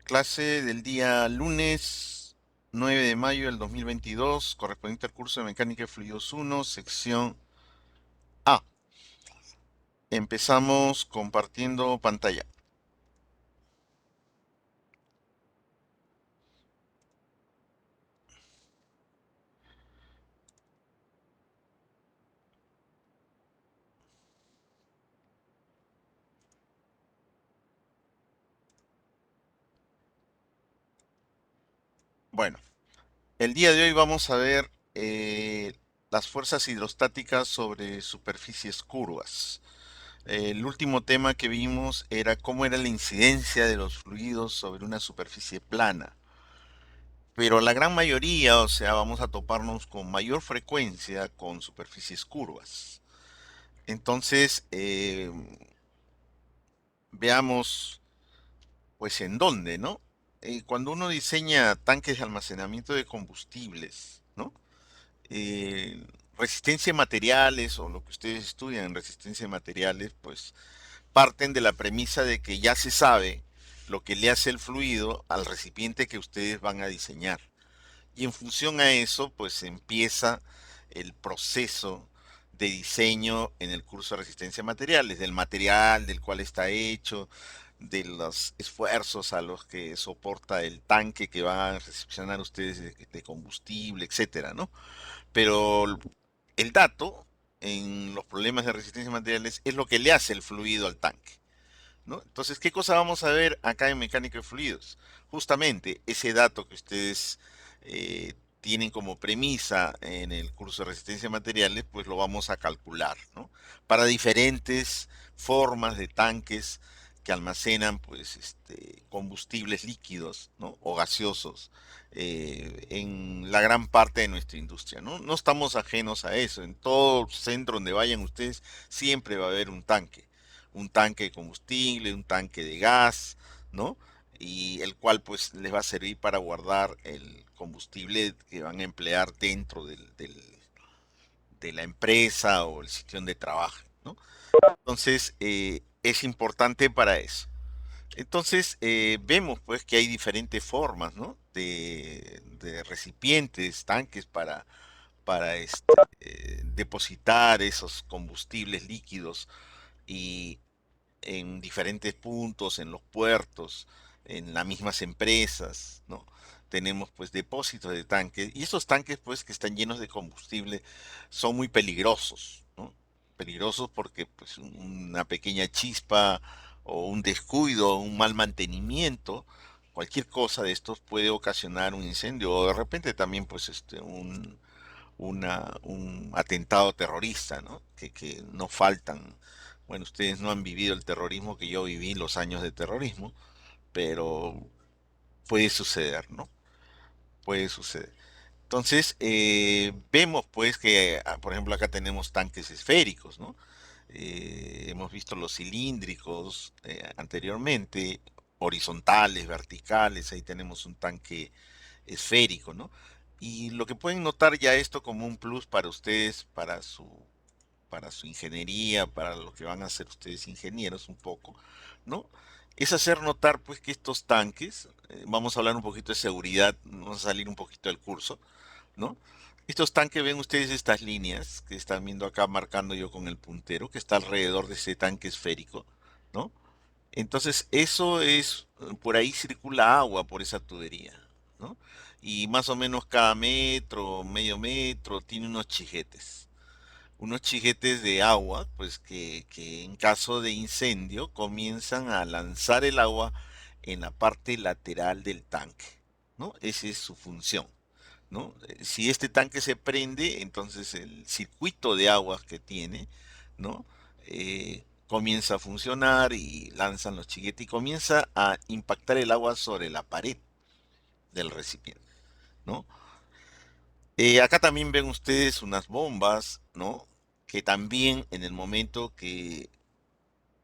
Clase del día lunes 9 de mayo del 2022, correspondiente al curso de Mecánica de Fluidos 1, sección A. Empezamos compartiendo pantalla. Bueno, el día de hoy vamos a ver las fuerzas hidrostáticas sobre superficies curvas. El último tema que vimos era cómo era la incidencia de los fluidos sobre una superficie plana. Pero la gran mayoría, o sea, vamos a toparnos con mayor frecuencia con superficies curvas. Entonces, veamos, pues, en dónde, ¿no? Cuando uno diseña tanques de almacenamiento de combustibles, ¿no? Resistencia de materiales o lo que ustedes estudian en resistencia de materiales, pues, parten de la premisa de que ya se sabe lo que le hace el fluido al recipiente que ustedes van a diseñar. Y en función a eso, pues empieza el proceso de diseño en el curso de resistencia a materiales, del material del cual está hecho, de los esfuerzos a los que soporta el tanque que van a recepcionar ustedes de combustible, etcétera, ¿no? Pero el dato en los problemas de resistencia a materiales es lo que le hace el fluido al tanque, ¿no? Entonces, ¿qué cosa vamos a ver acá en mecánica de fluidos? Justamente ese dato que ustedes tienen como premisa en el curso de resistencia a materiales, pues lo vamos a calcular, ¿no? Para diferentes formas de tanques que almacenan, pues, combustibles líquidos, ¿no? O gaseosos en la gran parte de nuestra industria, ¿no? No estamos ajenos a eso. En todo centro donde vayan ustedes, siempre va a haber un tanque de combustible, un tanque de gas, ¿no? Y el cual pues les va a servir para guardar el combustible que van a emplear dentro de la empresa o el sitio donde trabajan, ¿no? Entonces es importante para eso. Entonces vemos pues que hay diferentes formas, ¿no? De recipientes, tanques para depositar esos combustibles líquidos y en diferentes puntos, en los puertos, en las mismas empresas, ¿no? Tenemos pues depósitos de tanques y esos tanques pues que están llenos de combustible son muy peligrosos, ¿no? Peligrosos porque pues una pequeña chispa o un descuido, un mal mantenimiento, cualquier cosa de estos puede ocasionar un incendio o de repente también pues un atentado terrorista, ¿no? Que no faltan. Bueno, ustedes no han vivido el terrorismo que yo viví, los años de terrorismo, pero puede suceder, ¿no? Puede suceder. Entonces, vemos pues que, por ejemplo, acá tenemos tanques esféricos, ¿no? Hemos visto los cilíndricos anteriormente, horizontales, verticales, ahí tenemos un tanque esférico, ¿no? Y lo que pueden notar ya esto como un plus para ustedes, para su ingeniería, para lo que van a hacer ustedes ingenieros un poco, ¿no? Es hacer notar pues que estos tanques, vamos a hablar un poquito de seguridad, vamos a salir un poquito del curso, ¿no? Estos tanques, ven ustedes estas líneas que están viendo acá marcando yo con el puntero, que está alrededor de ese tanque esférico, ¿no? Entonces, eso es, por ahí circula agua por esa tubería, ¿no? Y más o menos cada metro, medio metro, tiene unos chijetes de agua, pues que en caso de incendio comienzan a lanzar el agua en la parte lateral del tanque, ¿no? Esa es su función, ¿no? Si este tanque se prende, entonces el circuito de agua que tiene, ¿no? Comienza a funcionar y lanzan los chiquetes y comienza a impactar el agua sobre la pared del recipiente, ¿no? Acá también ven ustedes unas bombas, ¿no? Que también en el momento que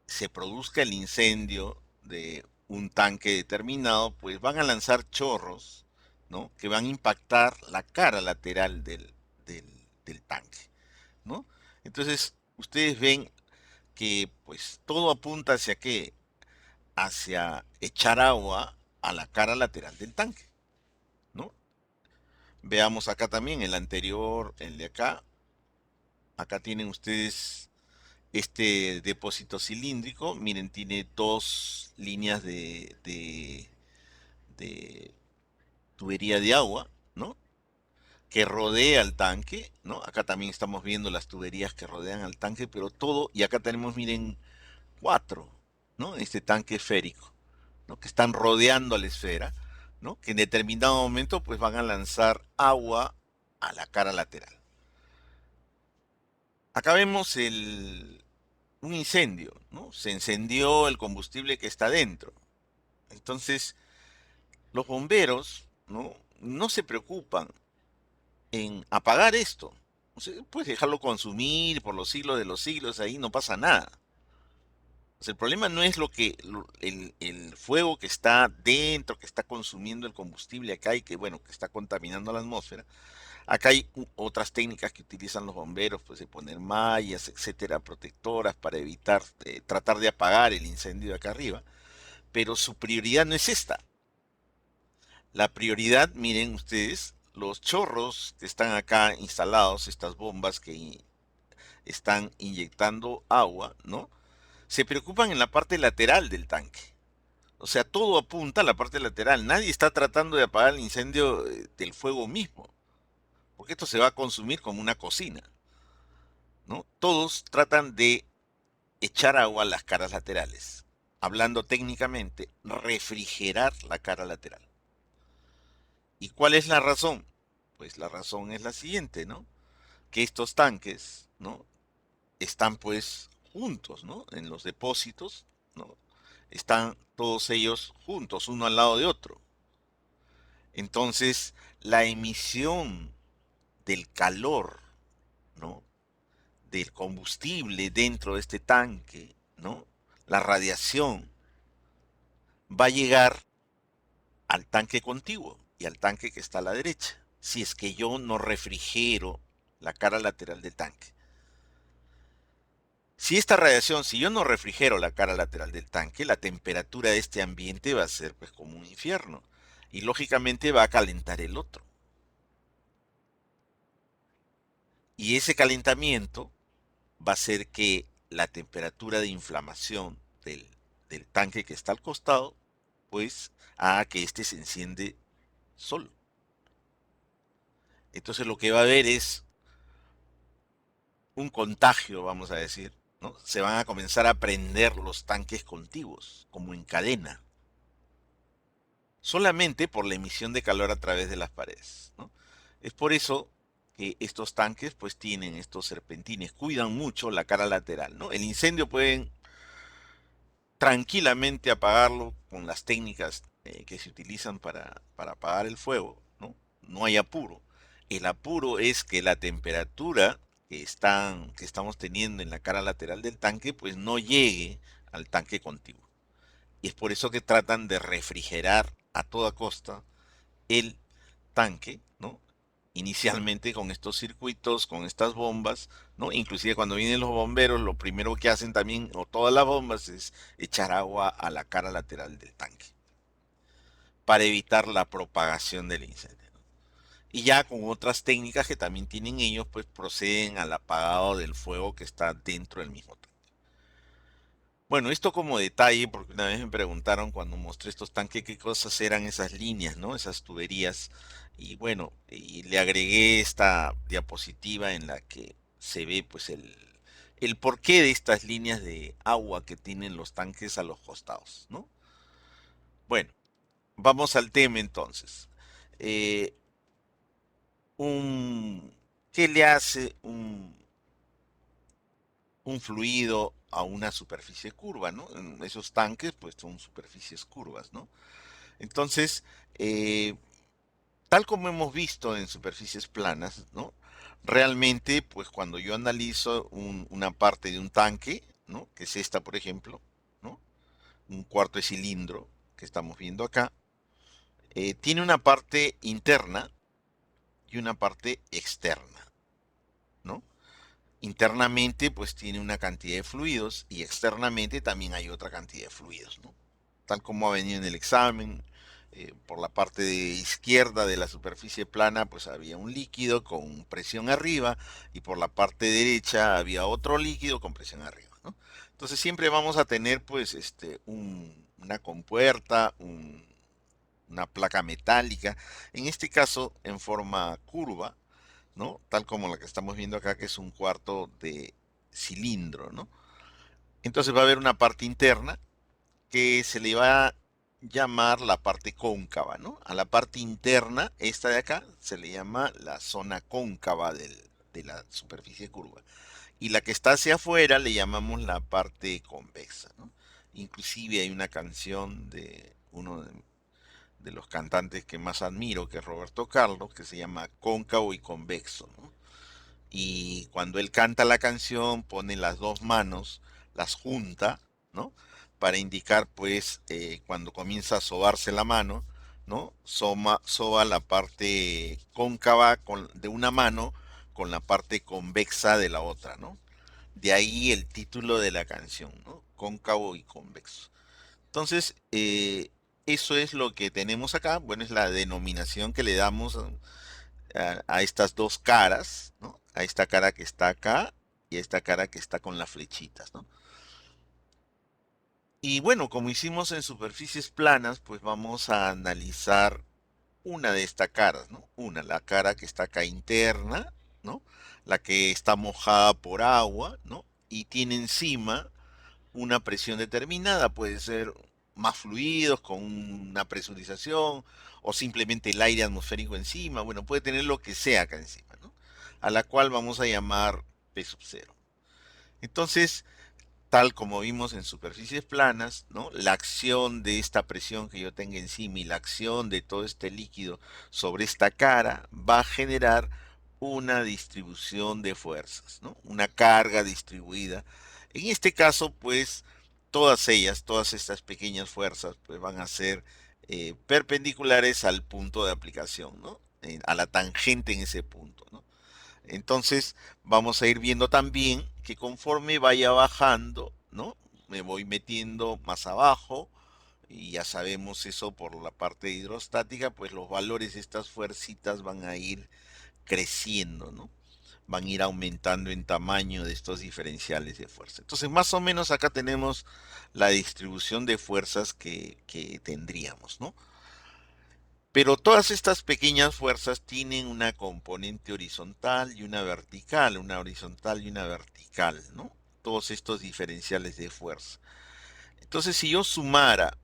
se produzca el incendio de un tanque determinado, pues van a lanzar chorros, ¿no? Que van a impactar la cara lateral del tanque, ¿no? Entonces, ustedes ven que pues todo apunta hacia qué, hacia echar agua, a la cara lateral del tanque, ¿no? Veamos acá también el anterior, el de acá. Acá tienen ustedes este depósito cilíndrico. Miren, tiene dos líneas de tubería de agua, ¿no? Que rodea el tanque, ¿no? Acá también estamos viendo las tuberías que rodean al tanque, pero todo, y acá tenemos, miren, cuatro, ¿no? Este tanque esférico, ¿no? Que están rodeando a la esfera, ¿no? Que en determinado momento pues van a lanzar agua a la cara lateral. Acá vemos un incendio, ¿no? Se encendió el combustible que está dentro. Entonces, los bomberos, ¿no? No se preocupan en apagar esto. O sea, puedes dejarlo consumir por los siglos de los siglos, ahí no pasa nada. O sea, el problema no es el fuego que está dentro, que está consumiendo el combustible acá y que, bueno, que está contaminando la atmósfera. Acá hay otras técnicas que utilizan los bomberos, pues de poner mallas, etcétera, protectoras para evitar, tratar de apagar el incendio de acá arriba. Pero su prioridad no es esta. La prioridad, miren ustedes, los chorros que están acá instalados, estas bombas que están inyectando agua, ¿no? Se preocupan en la parte lateral del tanque. O sea, todo apunta a la parte lateral. Nadie está tratando de apagar el incendio del fuego mismo, porque esto se va a consumir como una cocina, ¿no? Todos tratan de echar agua a las caras laterales. Hablando técnicamente, refrigerar la cara lateral. ¿Y cuál es la razón? Pues la razón es la siguiente, ¿no? Que estos tanques, ¿no? Están pues juntos, ¿no? En los depósitos, ¿no? Están todos ellos juntos, uno al lado de otro. Entonces, la emisión del calor, ¿no? Del combustible dentro de este tanque, ¿no? La radiación va a llegar al tanque contiguo y al tanque que está a la derecha, si es que yo no refrigero la cara lateral del tanque. Si esta radiación, si yo no refrigero la cara lateral del tanque, la temperatura de este ambiente va a ser pues como un infierno y lógicamente va a calentar el otro. Y ese calentamiento va a hacer que la temperatura de inflamación del tanque que está al costado, pues haga que este se enciende solo. Entonces lo que va a haber es un contagio, vamos a decir, ¿no? Se van a comenzar a prender los tanques contiguos, como en cadena, solamente por la emisión de calor a través de las paredes, ¿no? Es por eso que estos tanques pues tienen estos serpentines, cuidan mucho la cara lateral, ¿no? El incendio pueden tranquilamente apagarlo con las técnicas que se utilizan para apagar el fuego, ¿no? No hay apuro. El apuro es que la temperatura que estamos teniendo en la cara lateral del tanque, pues no llegue al tanque contiguo. Y es por eso que tratan de refrigerar a toda costa el tanque, ¿no? Inicialmente con estos circuitos, con estas bombas, ¿no? Inclusive cuando vienen los bomberos, lo primero que hacen también, o todas las bombas, es echar agua a la cara lateral del tanque para evitar la propagación del incendio. Y ya con otras técnicas que también tienen ellos, pues proceden al apagado del fuego que está dentro del mismo tanque. Bueno, esto como detalle, porque una vez me preguntaron cuando mostré estos tanques qué cosas eran esas líneas, ¿no? Esas tuberías. Y bueno, y le agregué esta diapositiva en la que se ve pues el porqué de estas líneas de agua que tienen los tanques a los costados, ¿no? Bueno, vamos al tema entonces. Eh, un, ¿Qué le hace un fluido a una superficie curva, ¿no? En esos tanques, pues son superficies curvas, ¿no? Entonces, eh, tal como hemos visto en superficies planas, ¿no? Realmente, pues cuando yo analizo una parte de un tanque, ¿no? Que es esta, por ejemplo, ¿no? Un cuarto de cilindro que estamos viendo acá, tiene una parte interna y una parte externa, ¿no? Internamente pues tiene una cantidad de fluidos y externamente también hay otra cantidad de fluidos, ¿no? Tal como ha venido en el examen, Por la parte izquierda de la superficie plana, pues había un líquido con presión arriba y por la parte derecha había otro líquido con presión arriba, ¿no? Entonces siempre vamos a tener pues una compuerta, una placa metálica, en este caso en forma curva, ¿no? Tal como la que estamos viendo acá, que es un cuarto de cilindro, ¿no? Entonces va a haber una parte interna que se le va a llamar la parte cóncava, ¿no? A la parte interna, esta de acá, se le llama la zona cóncava de la superficie curva. Y la que está hacia afuera le llamamos la parte convexa, ¿no? Inclusive hay una canción de uno de los cantantes que más admiro, que es Roberto Carlos, que se llama Cóncavo y Convexo, ¿no? Y cuando él canta la canción pone las dos manos, las junta, ¿no? Para indicar pues cuando comienza a sobarse la mano, ¿no? Soba la parte cóncava de una mano con la parte convexa de la otra, ¿no? De ahí el título de la canción, ¿no? Cóncavo y convexo. Entonces, eso es lo que tenemos acá. Bueno, es la denominación que le damos a estas dos caras, ¿no? A esta cara que está acá y a esta cara que está con las flechitas, ¿no? Y bueno, como hicimos en superficies planas, pues vamos a analizar una de estas caras, ¿no? Una, la cara que está acá interna, ¿no? La que está mojada por agua, ¿no? Y tiene encima una presión determinada, puede ser más fluidos con una presurización o simplemente el aire atmosférico encima, bueno, puede tener lo que sea acá encima, ¿no? A la cual vamos a llamar P sub cero. Entonces, tal como vimos en superficies planas, ¿no? La acción de esta presión que yo tenga encima y la acción de todo este líquido sobre esta cara va a generar una distribución de fuerzas, ¿no? Una carga distribuida. En este caso, pues, todas ellas, todas estas pequeñas fuerzas, pues van a ser perpendiculares al punto de aplicación, ¿no? A la tangente en ese punto, ¿no? Entonces vamos a ir viendo también que conforme vaya bajando, ¿no? Me voy metiendo más abajo y ya sabemos eso por la parte hidrostática, pues los valores de estas fuercitas van a ir creciendo, ¿no? Van a ir aumentando en tamaño de estos diferenciales de fuerza. Entonces, más o menos acá tenemos la distribución de fuerzas que tendríamos, ¿no? Pero todas estas pequeñas fuerzas tienen una componente horizontal y una horizontal y una vertical, ¿no? Todos estos diferenciales de fuerza. Entonces, si yo sumara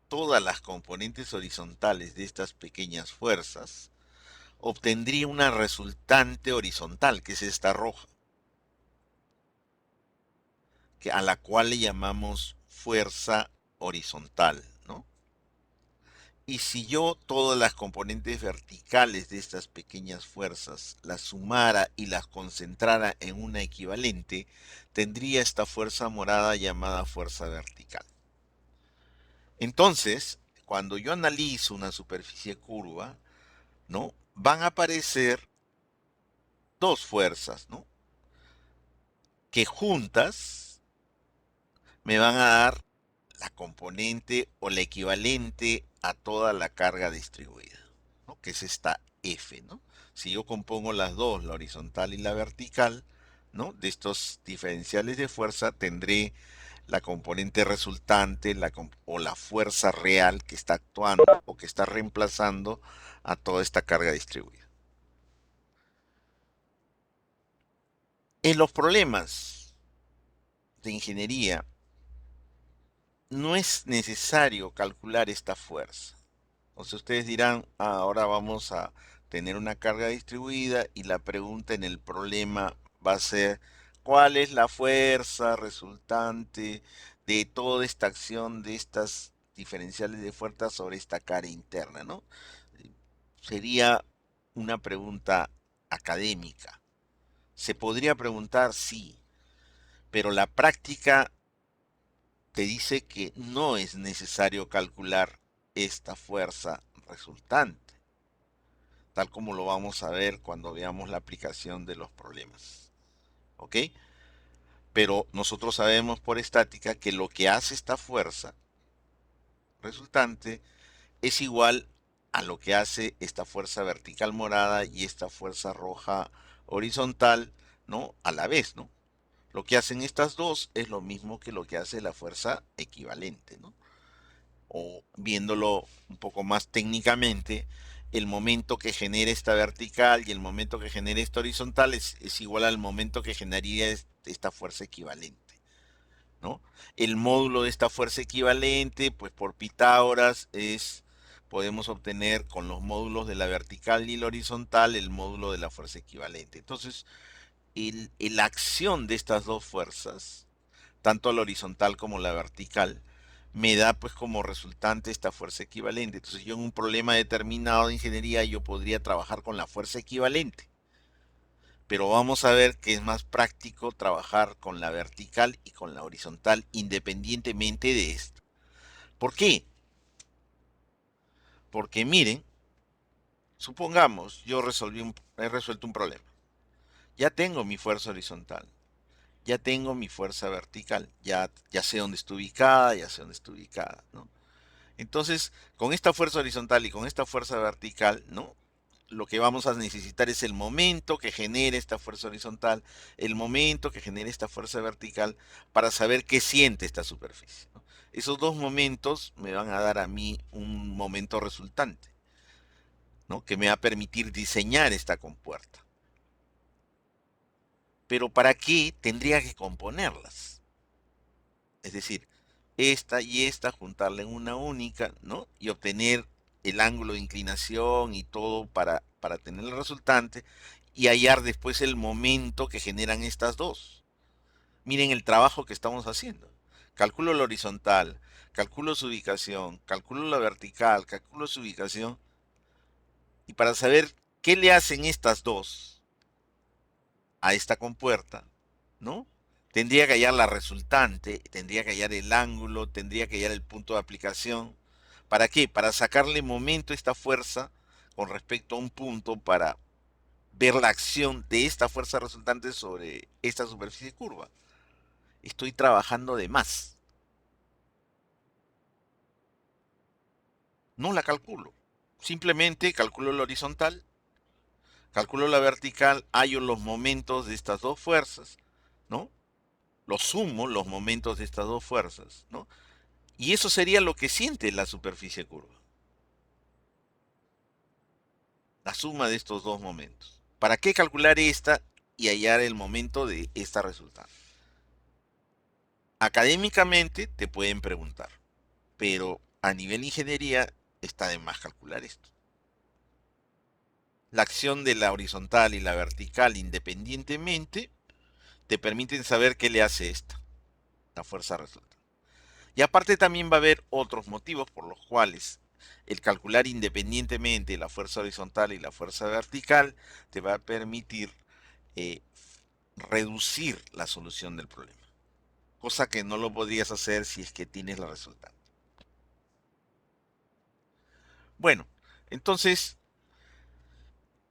todas las componentes horizontales de estas pequeñas fuerzas, obtendría una resultante horizontal, que es esta roja, a la cual le llamamos fuerza horizontal, ¿no? Y si yo todas las componentes verticales de estas pequeñas fuerzas las sumara y las concentrara en una equivalente, tendría esta fuerza morada llamada fuerza vertical. Entonces, cuando yo analizo una superficie curva, ¿no? Van a aparecer dos fuerzas, ¿no? Que juntas me van a dar la componente o la equivalente a toda la carga distribuida, ¿no? Que es esta F, ¿no? Si yo compongo las dos, la horizontal y la vertical, ¿no? De estos diferenciales de fuerza, tendré la componente resultante o la fuerza real que está actuando o que está reemplazando a toda esta carga distribuida. En los problemas de ingeniería no es necesario calcular esta fuerza. O sea, ustedes dirán, "Ah, ahora vamos a tener una carga distribuida y la pregunta en el problema va a ser, ¿cuál es la fuerza resultante de toda esta acción de estas diferenciales de fuerza sobre esta cara interna, ¿no? Sería una pregunta académica. Se podría preguntar, sí, pero la práctica te dice que no es necesario calcular esta fuerza resultante, tal como lo vamos a ver cuando veamos la aplicación de los problemas. ¿Ok? Pero nosotros sabemos por estática que lo que hace esta fuerza resultante es igual a lo que hace esta fuerza vertical morada y esta fuerza roja horizontal, ¿no? A la vez, ¿no? Lo que hacen estas dos es lo mismo que lo que hace la fuerza equivalente, ¿no? O viéndolo un poco más técnicamente, el momento que genera esta vertical y el momento que genera esta horizontal es igual al momento que generaría esta fuerza equivalente, ¿no? El módulo de esta fuerza equivalente, pues por Pitágoras podemos obtener con los módulos de la vertical y la horizontal el módulo de la fuerza equivalente. Entonces, la acción de estas dos fuerzas, tanto la horizontal como la vertical, me da pues como resultante esta fuerza equivalente. Entonces yo en un problema determinado de ingeniería yo podría trabajar con la fuerza equivalente. Pero vamos a ver que es más práctico trabajar con la vertical y con la horizontal independientemente de esto. ¿Por qué? Porque miren, supongamos yo he resuelto un problema. Ya tengo mi fuerza horizontal, ya tengo mi fuerza vertical, ya sé dónde está ubicada, ya sé dónde está ubicada, ¿no? Entonces, con esta fuerza horizontal y con esta fuerza vertical, ¿no? Lo que vamos a necesitar es el momento que genere esta fuerza horizontal, el momento que genere esta fuerza vertical, para saber qué siente esta superficie, ¿no? Esos dos momentos me van a dar a mí un momento resultante, ¿no? Que me va a permitir diseñar esta compuerta. Pero ¿para qué tendría que componerlas? Es decir, esta y esta, juntarla en una única, ¿no? Y obtener el ángulo de inclinación y todo para tener el resultante y hallar después el momento que generan estas dos. Miren el trabajo que estamos haciendo. Calculo la horizontal, calculo su ubicación, calculo la vertical, calculo su ubicación. Y para saber qué le hacen estas dos a esta compuerta, ¿no? Tendría que hallar la resultante, tendría que hallar el ángulo, tendría que hallar el punto de aplicación. ¿Para qué? Para sacarle momento a esta fuerza con respecto a un punto para ver la acción de esta fuerza resultante sobre esta superficie curva. Estoy trabajando de más. No la calculo. Simplemente calculo la horizontal, calculo la vertical, hallo los momentos de estas dos fuerzas, ¿no? Los sumo, los momentos de estas dos fuerzas, ¿no? Y eso sería lo que siente la superficie curva. La suma de estos dos momentos. ¿Para qué calcular esta y hallar el momento de esta resultante? Académicamente te pueden preguntar, pero a nivel ingeniería está de más calcular esto. La acción de la horizontal y la vertical independientemente te permiten saber qué le hace esta, la fuerza resultante. Y aparte también va a haber otros motivos por los cuales el calcular independientemente la fuerza horizontal y la fuerza vertical te va a permitir eh, reducir la solución del problema. Cosa que no lo podrías hacer si es que tienes la resultante. Bueno, entonces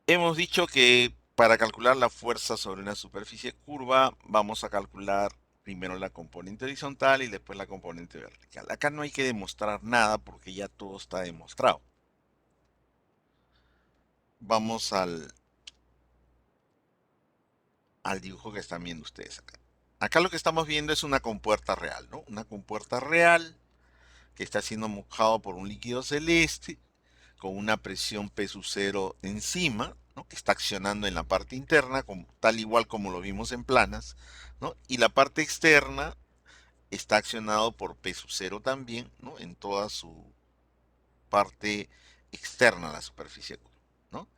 hemos dicho que para calcular la fuerza sobre una superficie curva vamos a calcular primero la componente horizontal y después la componente vertical. Acá no hay que demostrar nada porque ya todo está demostrado. Vamos al dibujo que están viendo ustedes acá. Acá lo que estamos viendo es una compuerta real, ¿no? Una compuerta real que está siendo mojado por un líquido celeste con una presión P sub 0 encima, ¿no? Que está accionando en la parte interna, tal igual como lo vimos en planas, ¿no? Y la parte externa está accionado por P sub 0 también, ¿no? En toda su parte externa, la superficie, ¿no?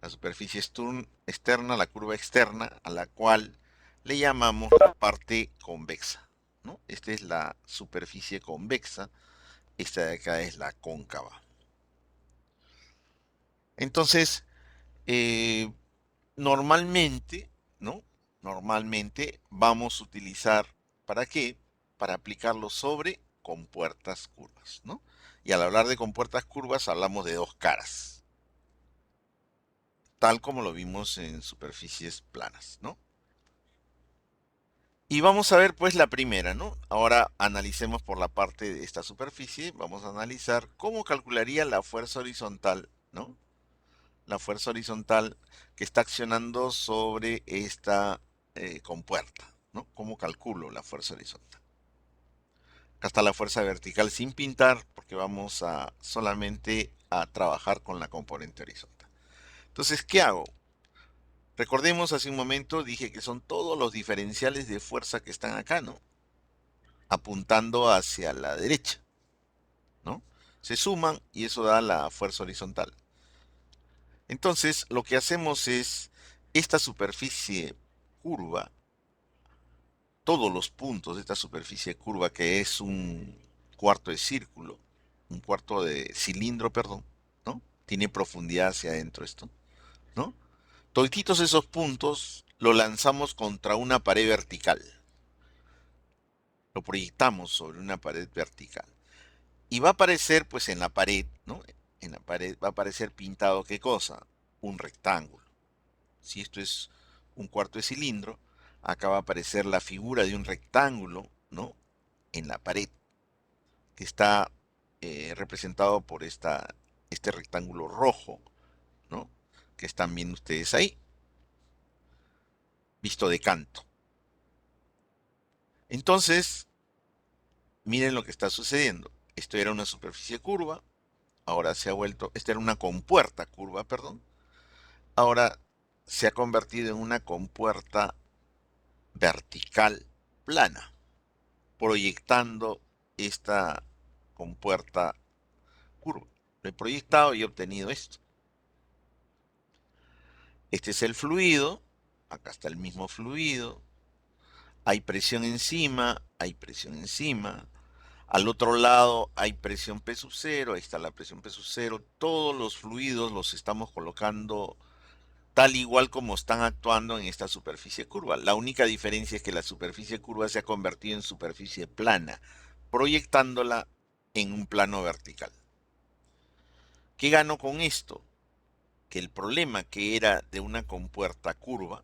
La superficie externa, la curva externa, a la cual le llamamos la parte convexa, ¿no? Esta es la superficie convexa, esta de acá es la cóncava. Entonces, eh, normalmente, ¿no? Normalmente vamos a utilizar, ¿para qué? Para aplicarlo sobre compuertas curvas, ¿no? Y al hablar de compuertas curvas hablamos de dos caras, tal como lo vimos en superficies planas, ¿no? Y vamos a ver pues la primera, ¿no? Ahora analicemos por la parte de esta superficie. Vamos a analizar cómo calcularía la fuerza horizontal, ¿no? La fuerza horizontal que está accionando sobre esta compuerta, ¿no? ¿Cómo calculo la fuerza horizontal? Acá está la fuerza vertical sin pintar porque vamos a solamente a trabajar con la componente horizontal. Entonces, ¿qué hago? Recordemos hace un momento dije que son todos los diferenciales de fuerza que están acá, ¿no? Apuntando hacia la derecha, ¿no? Se suman y eso da la fuerza horizontal. Entonces, lo que hacemos es esta superficie curva, todos los puntos de esta superficie curva que es un cuarto de círculo, un cuarto de cilindro, perdón, ¿no? Tiene profundidad hacia adentro esto, ¿no? Toditos esos puntos lo lanzamos contra una pared vertical. Lo proyectamos sobre una pared vertical. Y va a aparecer, pues en la pared, ¿no? En la pared va a aparecer pintado, ¿qué cosa? Un rectángulo. Si esto es un cuarto de cilindro, acá va a aparecer la figura de un rectángulo, ¿no? En la pared, que está representado por este rectángulo rojo, ¿no? Que están viendo ustedes ahí, visto de canto. Entonces, miren lo que está sucediendo. Esto era una superficie curva, ahora se ha vuelto, esta era una compuerta curva, perdón, ahora se ha convertido en una compuerta vertical plana, proyectando esta compuerta curva. Lo he proyectado y he obtenido esto. Este es el fluido, acá está el mismo fluido, hay presión encima, hay presión encima. Al otro lado hay presión P sub cero, ahí está la presión P sub cero. Todos los fluidos los estamos colocando tal igual como están actuando en esta superficie curva. La única diferencia es que la superficie curva se ha convertido en superficie plana, proyectándola en un plano vertical. ¿Qué gano con esto? Que el problema que era de una compuerta curva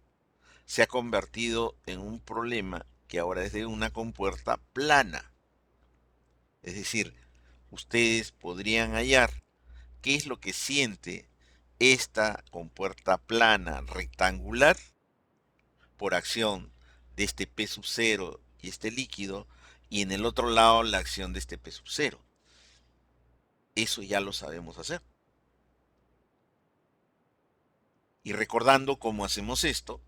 se ha convertido en un problema que ahora es de una compuerta plana. Es decir, ustedes podrían hallar qué es lo que siente esta compuerta plana rectangular por acción de este P sub cero y este líquido, y en el otro lado la acción de este P sub cero. Eso ya lo sabemos hacer. Y recordando cómo hacemos esto,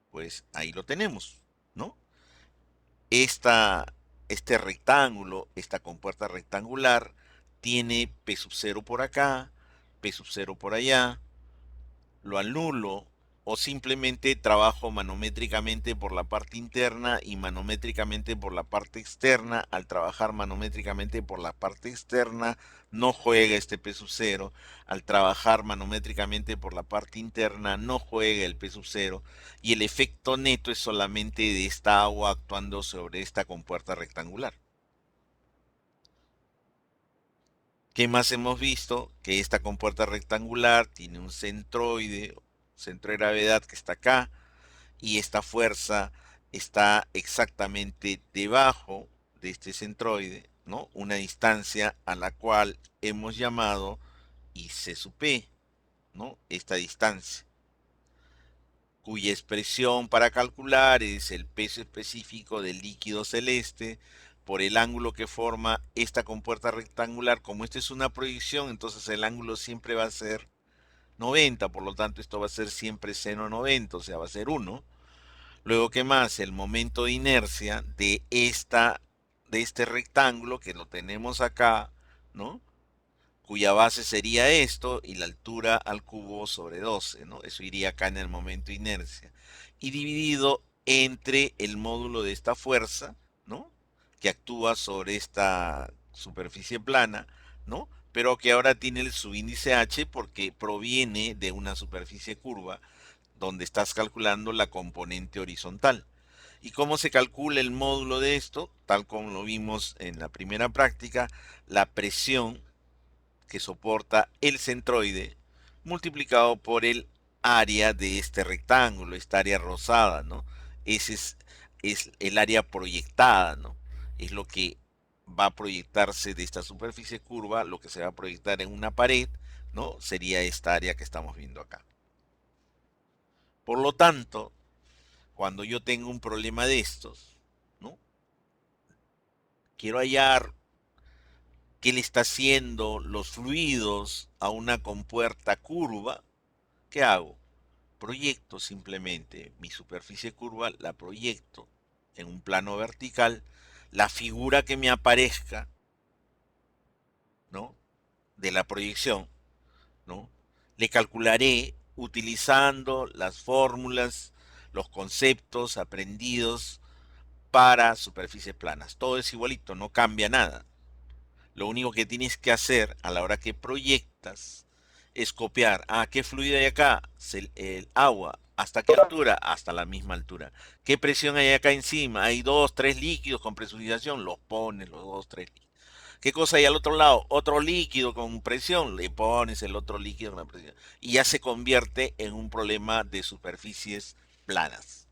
pues ahí lo tenemos, ¿no? Esta, este rectángulo, esta compuerta rectangular, tiene P sub cero por acá, P sub cero por allá, lo anulo o simplemente trabajo manométricamente por la parte interna y manométricamente por la parte externa. Al trabajar manométricamente por la parte externa no juega este P sub cero. Al trabajar manométricamente por la parte interna no juega el P sub cero. Y el efecto neto es solamente de esta agua actuando sobre esta compuerta rectangular. ¿Qué más hemos visto? Que esta compuerta rectangular tiene un centroide, centro de gravedad que está acá, y esta fuerza está exactamente debajo de este centroide, ¿no? Una distancia a la cual hemos llamado IC sub P, ¿no? Esta distancia, cuya expresión para calcular es el peso específico del líquido celeste por el ángulo que forma esta compuerta rectangular. Como esta es una proyección, entonces el ángulo siempre va a ser 90, por lo tanto esto va a ser siempre seno 90, o sea, va a ser 1. Luego, ¿qué más? El momento de inercia de este rectángulo que lo tenemos acá, ¿no? Cuya base sería esto y la altura al cubo sobre 12, ¿no? Eso iría acá en el momento de inercia. Y dividido entre el módulo de esta fuerza, ¿no? Que actúa sobre esta superficie plana, ¿no? Pero que ahora tiene el subíndice h porque proviene de una superficie curva donde estás calculando la componente horizontal. ¿Y cómo se calcula el módulo de esto? Tal como lo vimos en la primera práctica, la presión que soporta el centroide multiplicado por el área de este rectángulo, esta área rosada, ¿no? Ese es es el área proyectada, ¿no? Es lo que va a proyectarse de esta superficie curva, lo que se va a proyectar en una pared, ¿no? Sería esta área que estamos viendo acá. Por lo tanto, cuando yo tengo un problema de estos, ¿no? Quiero hallar qué le está haciendo los fluidos a una compuerta curva. ¿Qué hago? Proyecto simplemente mi superficie curva, la proyecto en un plano vertical, la figura que me aparezca, ¿no? De la proyección, ¿no? Le calcularé utilizando las fórmulas, los conceptos aprendidos para superficies planas. Todo es igualito, no cambia nada. Lo único que tienes que hacer a la hora que proyectas es copiar. Ah, ¿qué fluido hay acá? El agua. ¿Hasta qué altura? Hasta la misma altura. ¿Qué presión hay acá encima? Hay dos, tres líquidos con presurización. Los pones los dos, tres líquidos. ¿Qué cosa hay al otro lado? Otro líquido con presión. Le pones el otro líquido con la presión. Y ya se convierte en un problema de superficies planas.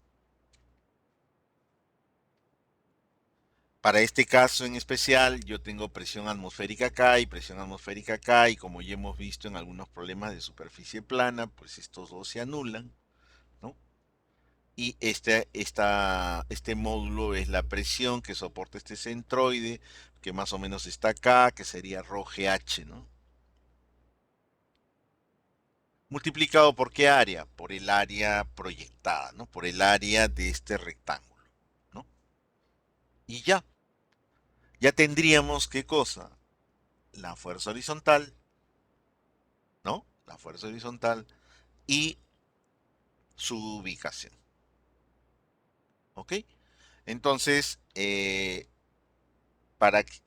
Para este caso en especial, yo tengo presión atmosférica acá y presión atmosférica acá, y como ya hemos visto en algunos problemas de superficie plana, pues estos dos se anulan, ¿no? Y este módulo es la presión que soporta este centroide, que más o menos está acá, que sería rho GH, ¿no? Multiplicado por qué área? Por el área proyectada, ¿no? Por el área de este rectángulo, ¿no? Y ya tendríamos, ¿qué cosa? La fuerza horizontal, ¿no? La fuerza horizontal y su ubicación. ¿Ok? Entonces, para que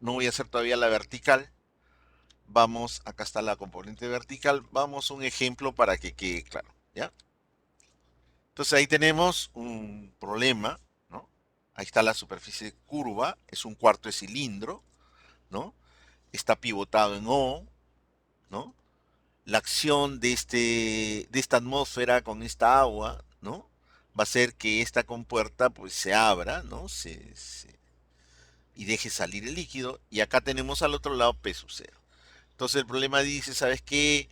no voy a hacer todavía la vertical, vamos, acá está la componente vertical, vamos a un ejemplo para que quede claro, ¿ya? Entonces ahí tenemos un problema, ¿no? Ahí está la superficie curva, es un cuarto de cilindro, ¿no? Está pivotado en O, ¿no? La acción de esta atmósfera con esta agua, ¿no? Va a hacer que esta compuerta pues se abra, ¿no? Y deje salir el líquido. Y acá tenemos al otro lado P sub cero. Entonces el problema dice, ¿sabes qué?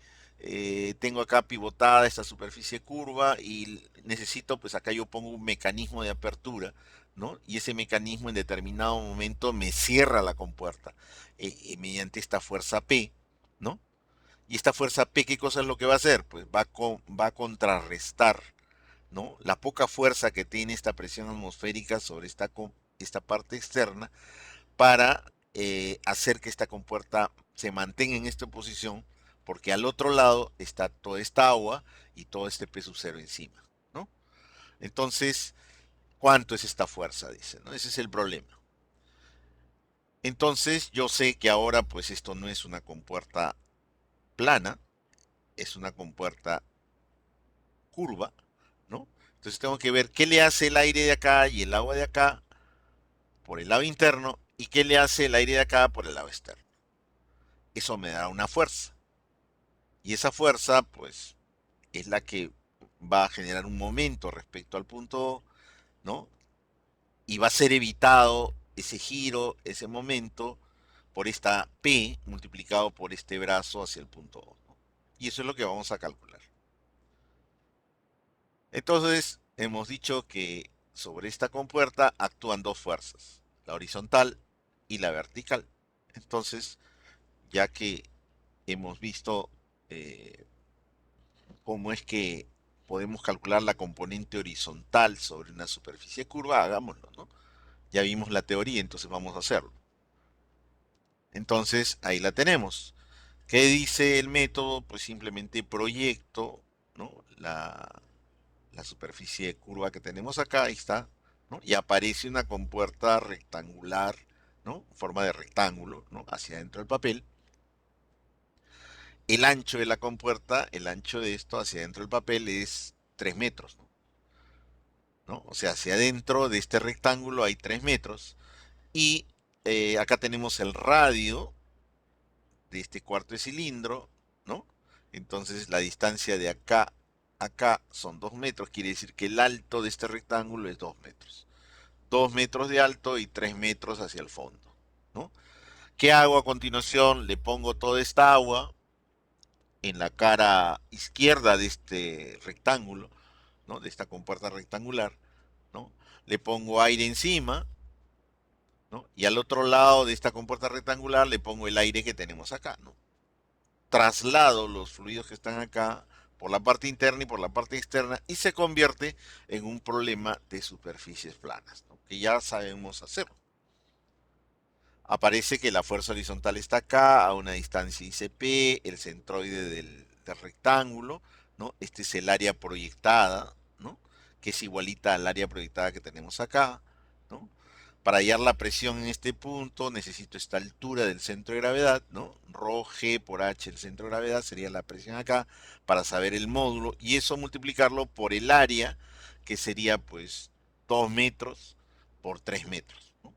Tengo acá pivotada esta superficie curva y necesito, pues acá yo pongo un mecanismo de apertura, ¿no? Y ese mecanismo en determinado momento me cierra la compuerta mediante esta fuerza P, ¿no? Y esta fuerza P, ¿qué cosa es lo que va a hacer? Pues va a contrarrestar, ¿no? La poca fuerza que tiene esta presión atmosférica sobre esta parte externa para hacer que esta compuerta se mantenga en esta posición, porque al otro lado está toda esta agua y todo este P sub cero encima, ¿no? Entonces, ¿cuánto es esta fuerza? Dice, ¿no? Ese es el problema. Entonces, yo sé que ahora, pues esto no es una compuerta plana, es una compuerta curva, ¿no? Entonces tengo que ver qué le hace el aire de acá y el agua de acá por el lado interno y qué le hace el aire de acá por el lado externo. Eso me da una fuerza. Y esa fuerza, pues, es la que va a generar un momento respecto al punto O, ¿no? Y va a ser evitado ese giro, ese momento, por esta P multiplicado por este brazo hacia el punto O, ¿no? Y eso es lo que vamos a calcular. Entonces, hemos dicho que sobre esta compuerta actúan dos fuerzas, la horizontal y la vertical. Entonces, ya que hemos visto eh, cómo es que podemos calcular la componente horizontal sobre una superficie curva, hagámoslo, ¿no? Ya vimos la teoría, entonces vamos a hacerlo. Entonces, ahí la tenemos. ¿Qué dice el método? Pues simplemente proyecto, ¿no? La superficie curva que tenemos acá, ahí está, ¿no? Y aparece una compuerta rectangular, ¿no? En forma de rectángulo, ¿no? Hacia adentro del papel. El ancho de la compuerta, el ancho de esto hacia adentro del papel es 3 metros, ¿no? O sea, hacia adentro de este rectángulo hay 3 metros. Y acá tenemos el radio de este cuarto de cilindro, ¿no? Entonces la distancia de acá a acá son 2 metros, quiere decir que el alto de este rectángulo es 2 metros. 2 metros de alto y 3 metros hacia el fondo, ¿no? ¿Qué hago a continuación? Le pongo toda esta agua en la cara izquierda de este rectángulo, ¿no? De esta compuerta rectangular, ¿no? Le pongo aire encima, ¿no? Y al otro lado de esta compuerta rectangular le pongo el aire que tenemos acá, ¿no? Traslado los fluidos que están acá por la parte interna y por la parte externa y se convierte en un problema de superficies planas, ¿no? Que ya sabemos hacerlo. Aparece que la fuerza horizontal está acá, a una distancia ICP, el centroide del rectángulo, ¿no? Este es el área proyectada, ¿no? Que es igualita al área proyectada que tenemos acá, ¿no? Para hallar la presión en este punto necesito esta altura del centro de gravedad, ¿no? Rho G por H, el centro de gravedad, sería la presión acá, para saber el módulo, y eso multiplicarlo por el área, que sería pues 2 metros por 3 metros, ¿no?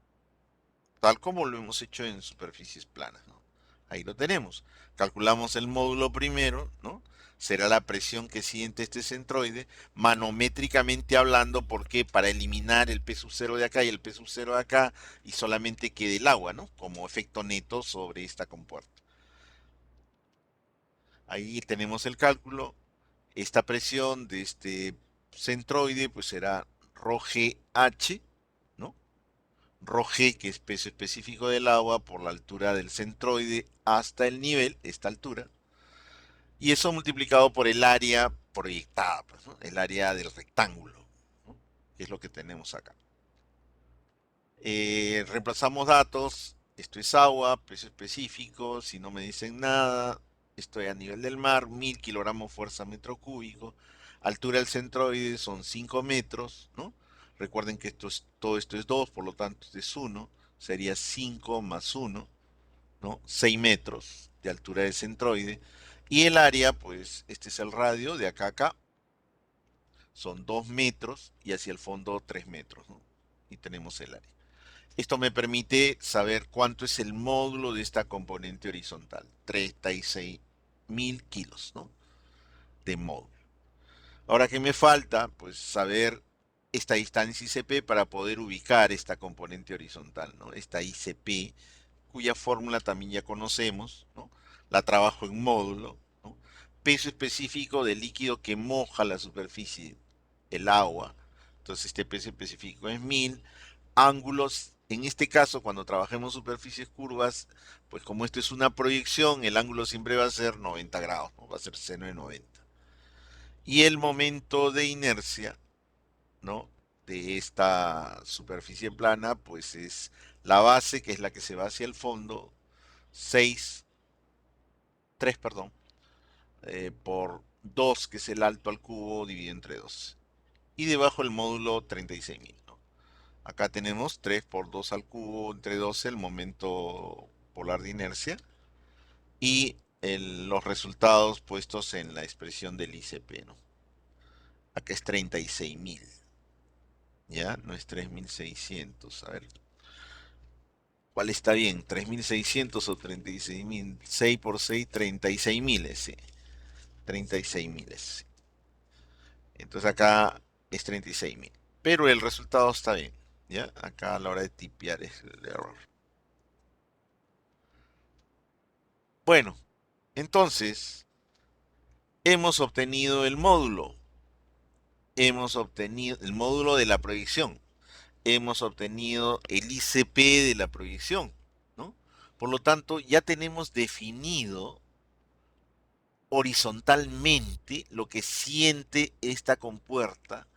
Tal como lo hemos hecho en superficies planas, ¿no? Ahí lo tenemos. Calculamos el módulo primero, ¿no? Será la presión que siente este centroide, manométricamente hablando, porque para eliminar el P sub 0 de acá y el P sub 0 de acá, y solamente quede el agua, ¿no? Como efecto neto sobre esta compuerta. Ahí tenemos el cálculo. Esta presión de este centroide, pues será rho GH, ¿no? Rho G, que es peso específico del agua, por la altura del centroide hasta el nivel, esta altura, y eso multiplicado por el área proyectada, pues, ¿no? El área del rectángulo, ¿no? Que es lo que tenemos acá. Reemplazamos datos, esto es agua, peso específico, si no me dicen nada, estoy a nivel del mar, 1000 kilogramos fuerza metro cúbico, altura del centroide son 5 metros, ¿no? Recuerden que todo esto es 2, por lo tanto esto es 1, sería 5 más 1, ¿no? 6 metros de altura del centroide, y el área, pues este es el radio de acá a acá, son 2 metros, y hacia el fondo 3 metros, ¿no? Y tenemos el área. Esto me permite saber cuánto es el módulo de esta componente horizontal. 36.000 kilos, ¿no? De módulo. Ahora, ¿qué me falta? Pues saber esta distancia ICP para poder ubicar esta componente horizontal, ¿no? Esta ICP, cuya fórmula también ya conocemos, ¿no? La trabajo en módulo, ¿no? Peso específico del líquido que moja la superficie, el agua. Entonces este peso específico es 1000. Ángulos, en este caso, cuando trabajemos superficies curvas, pues como esto es una proyección, el ángulo siempre va a ser 90 grados, ¿no? Va a ser seno de 90. Y el momento de inercia, ¿no? De esta superficie plana, pues es la base, que es la que se va hacia el fondo, 6 3 perdón, por 2, que es el alto al cubo, dividido entre 2. Y debajo el módulo 36.000, ¿no? Acá tenemos 3 por 2 al cubo entre 12, el momento polar de inercia, y los resultados puestos en la expresión del ICP, ¿no? Acá es 36.000, ¿ya? No es 3.600. A ver, ¿cuál está bien? ¿3.600 o 36.000? 6 por 6, 36.000, sí. 36.000. Entonces acá es 36.000. Pero el resultado está bien, ¿ya? Acá a la hora de tipear es el error. Bueno, entonces hemos obtenido el módulo. Hemos obtenido el módulo de la proyección. Hemos obtenido el ICP de la proyección, ¿no? Por lo tanto, ya tenemos definido horizontalmente lo que siente esta compuerta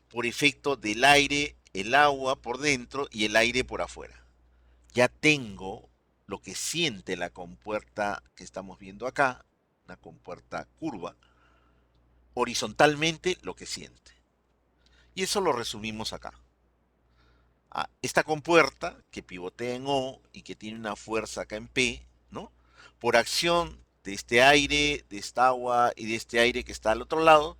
por efecto del aire, el agua por dentro y el aire por afuera. Ya tengo lo que siente la compuerta que estamos viendo acá, una compuerta curva, horizontalmente lo que siente. Y eso lo resumimos acá. Esta compuerta que pivotea en O y que tiene una fuerza acá en P, ¿no? Por acción de este aire, de esta agua y de este aire que está al otro lado,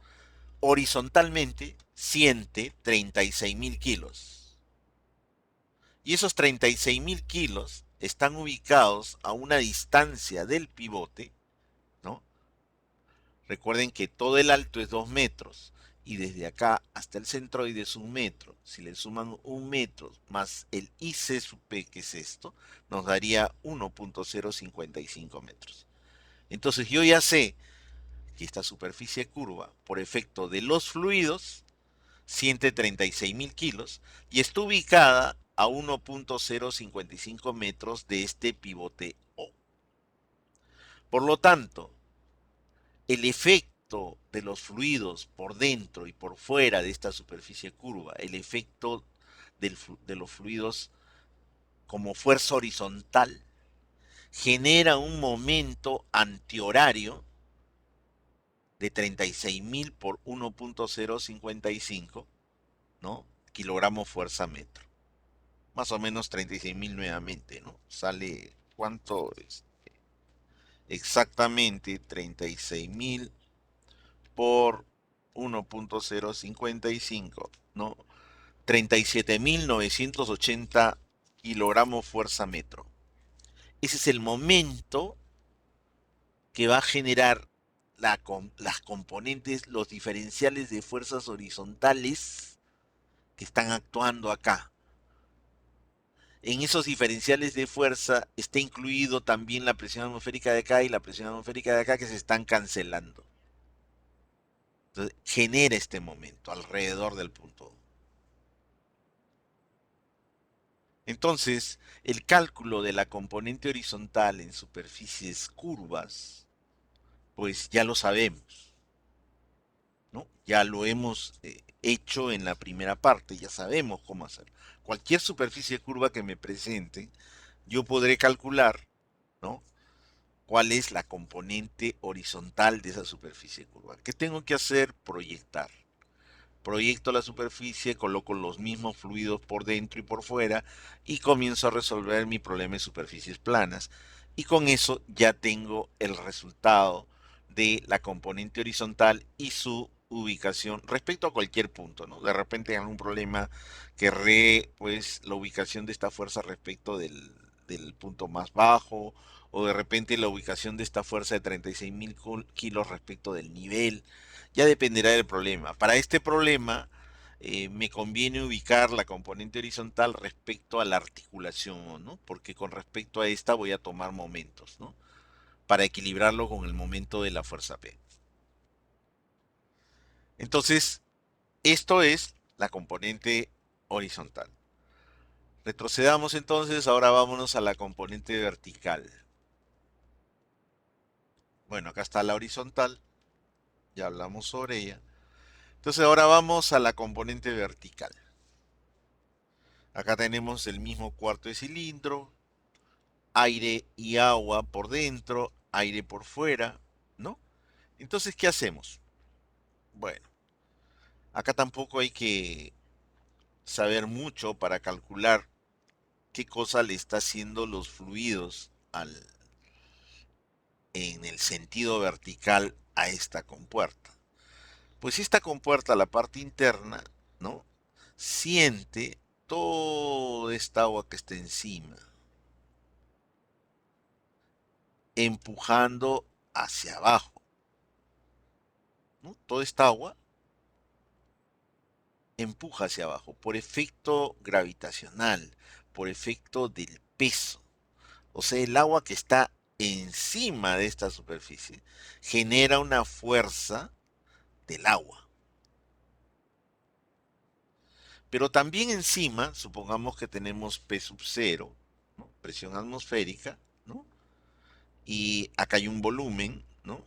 horizontalmente siente 36.000 kilos. Y esos 36.000 kilos están ubicados a una distancia del pivote, ¿no? Recuerden que todo el alto es 2 metros y desde acá hasta el centroide es 1 metro. Si le suman 1 metro más el IC sub P, que es esto, nos daría 1.055 metros. Entonces yo ya sé que esta superficie curva, por efecto de los fluidos, siente 36.000 kilos y está ubicada a 1.055 metros de este pivote O. Por lo tanto, el efecto de los fluidos por dentro y por fuera de esta superficie curva, el efecto de los fluidos como fuerza horizontal, genera un momento antihorario de 36.000 por 1.055, ¿no? Kilogramos fuerza metro. Más o menos 36.000 nuevamente, ¿no? Sale, ¿cuánto es? Exactamente 36.000 por 1.055, ¿no? 37.980 kilogramos fuerza metro. Ese es el momento que va a generar las componentes, los diferenciales de fuerzas horizontales que están actuando acá. En esos diferenciales de fuerza está incluido también la presión atmosférica de acá y la presión atmosférica de acá, que se están cancelando. Entonces, genera este momento alrededor del punto. Entonces, el cálculo de la componente horizontal en superficies curvas, pues ya lo sabemos, ¿no? Ya lo hemos hecho en la primera parte, ya sabemos cómo hacer. Cualquier superficie curva que me presente, yo podré calcular, ¿no? ¿Cuál es la componente horizontal de esa superficie curva? ¿Qué tengo que hacer? Proyectar. Proyecto la superficie, coloco los mismos fluidos por dentro y por fuera y comienzo a resolver mi problema de superficies planas. Y con eso ya tengo el resultado de la componente horizontal y su ubicación respecto a cualquier punto, ¿no? De repente en algún problema querré pues la ubicación de esta fuerza respecto del punto más bajo, o de repente la ubicación de esta fuerza de 36.000 kilos respecto del nivel. Ya dependerá del problema. Para este problema me conviene ubicar la componente horizontal respecto a la articulación, ¿no? Porque con respecto a esta voy a tomar momentos, ¿no? Para equilibrarlo con el momento de la fuerza P. Entonces, esto es la componente horizontal. Retrocedamos entonces, ahora vámonos a la componente vertical. Bueno, acá está la horizontal, ya hablamos sobre ella. Entonces ahora vamos a la componente vertical. Acá tenemos el mismo cuarto de cilindro, aire y agua por dentro, aire por fuera, ¿no? Entonces, ¿qué hacemos? Bueno, acá tampoco hay que saber mucho para calcular qué cosa le está haciendo los fluidos en el sentido vertical a esta compuerta. Pues esta compuerta, la parte interna, ¿no? Siente toda esta agua que está encima, empujando hacia abajo, ¿no? Toda esta agua empuja hacia abajo por efecto gravitacional, por efecto del peso. O sea, el agua que está encima de esta superficie genera una fuerza del agua. Pero también encima, supongamos que tenemos P sub 0, ¿no? Presión atmosférica, ¿no? Y acá hay un volumen, ¿no?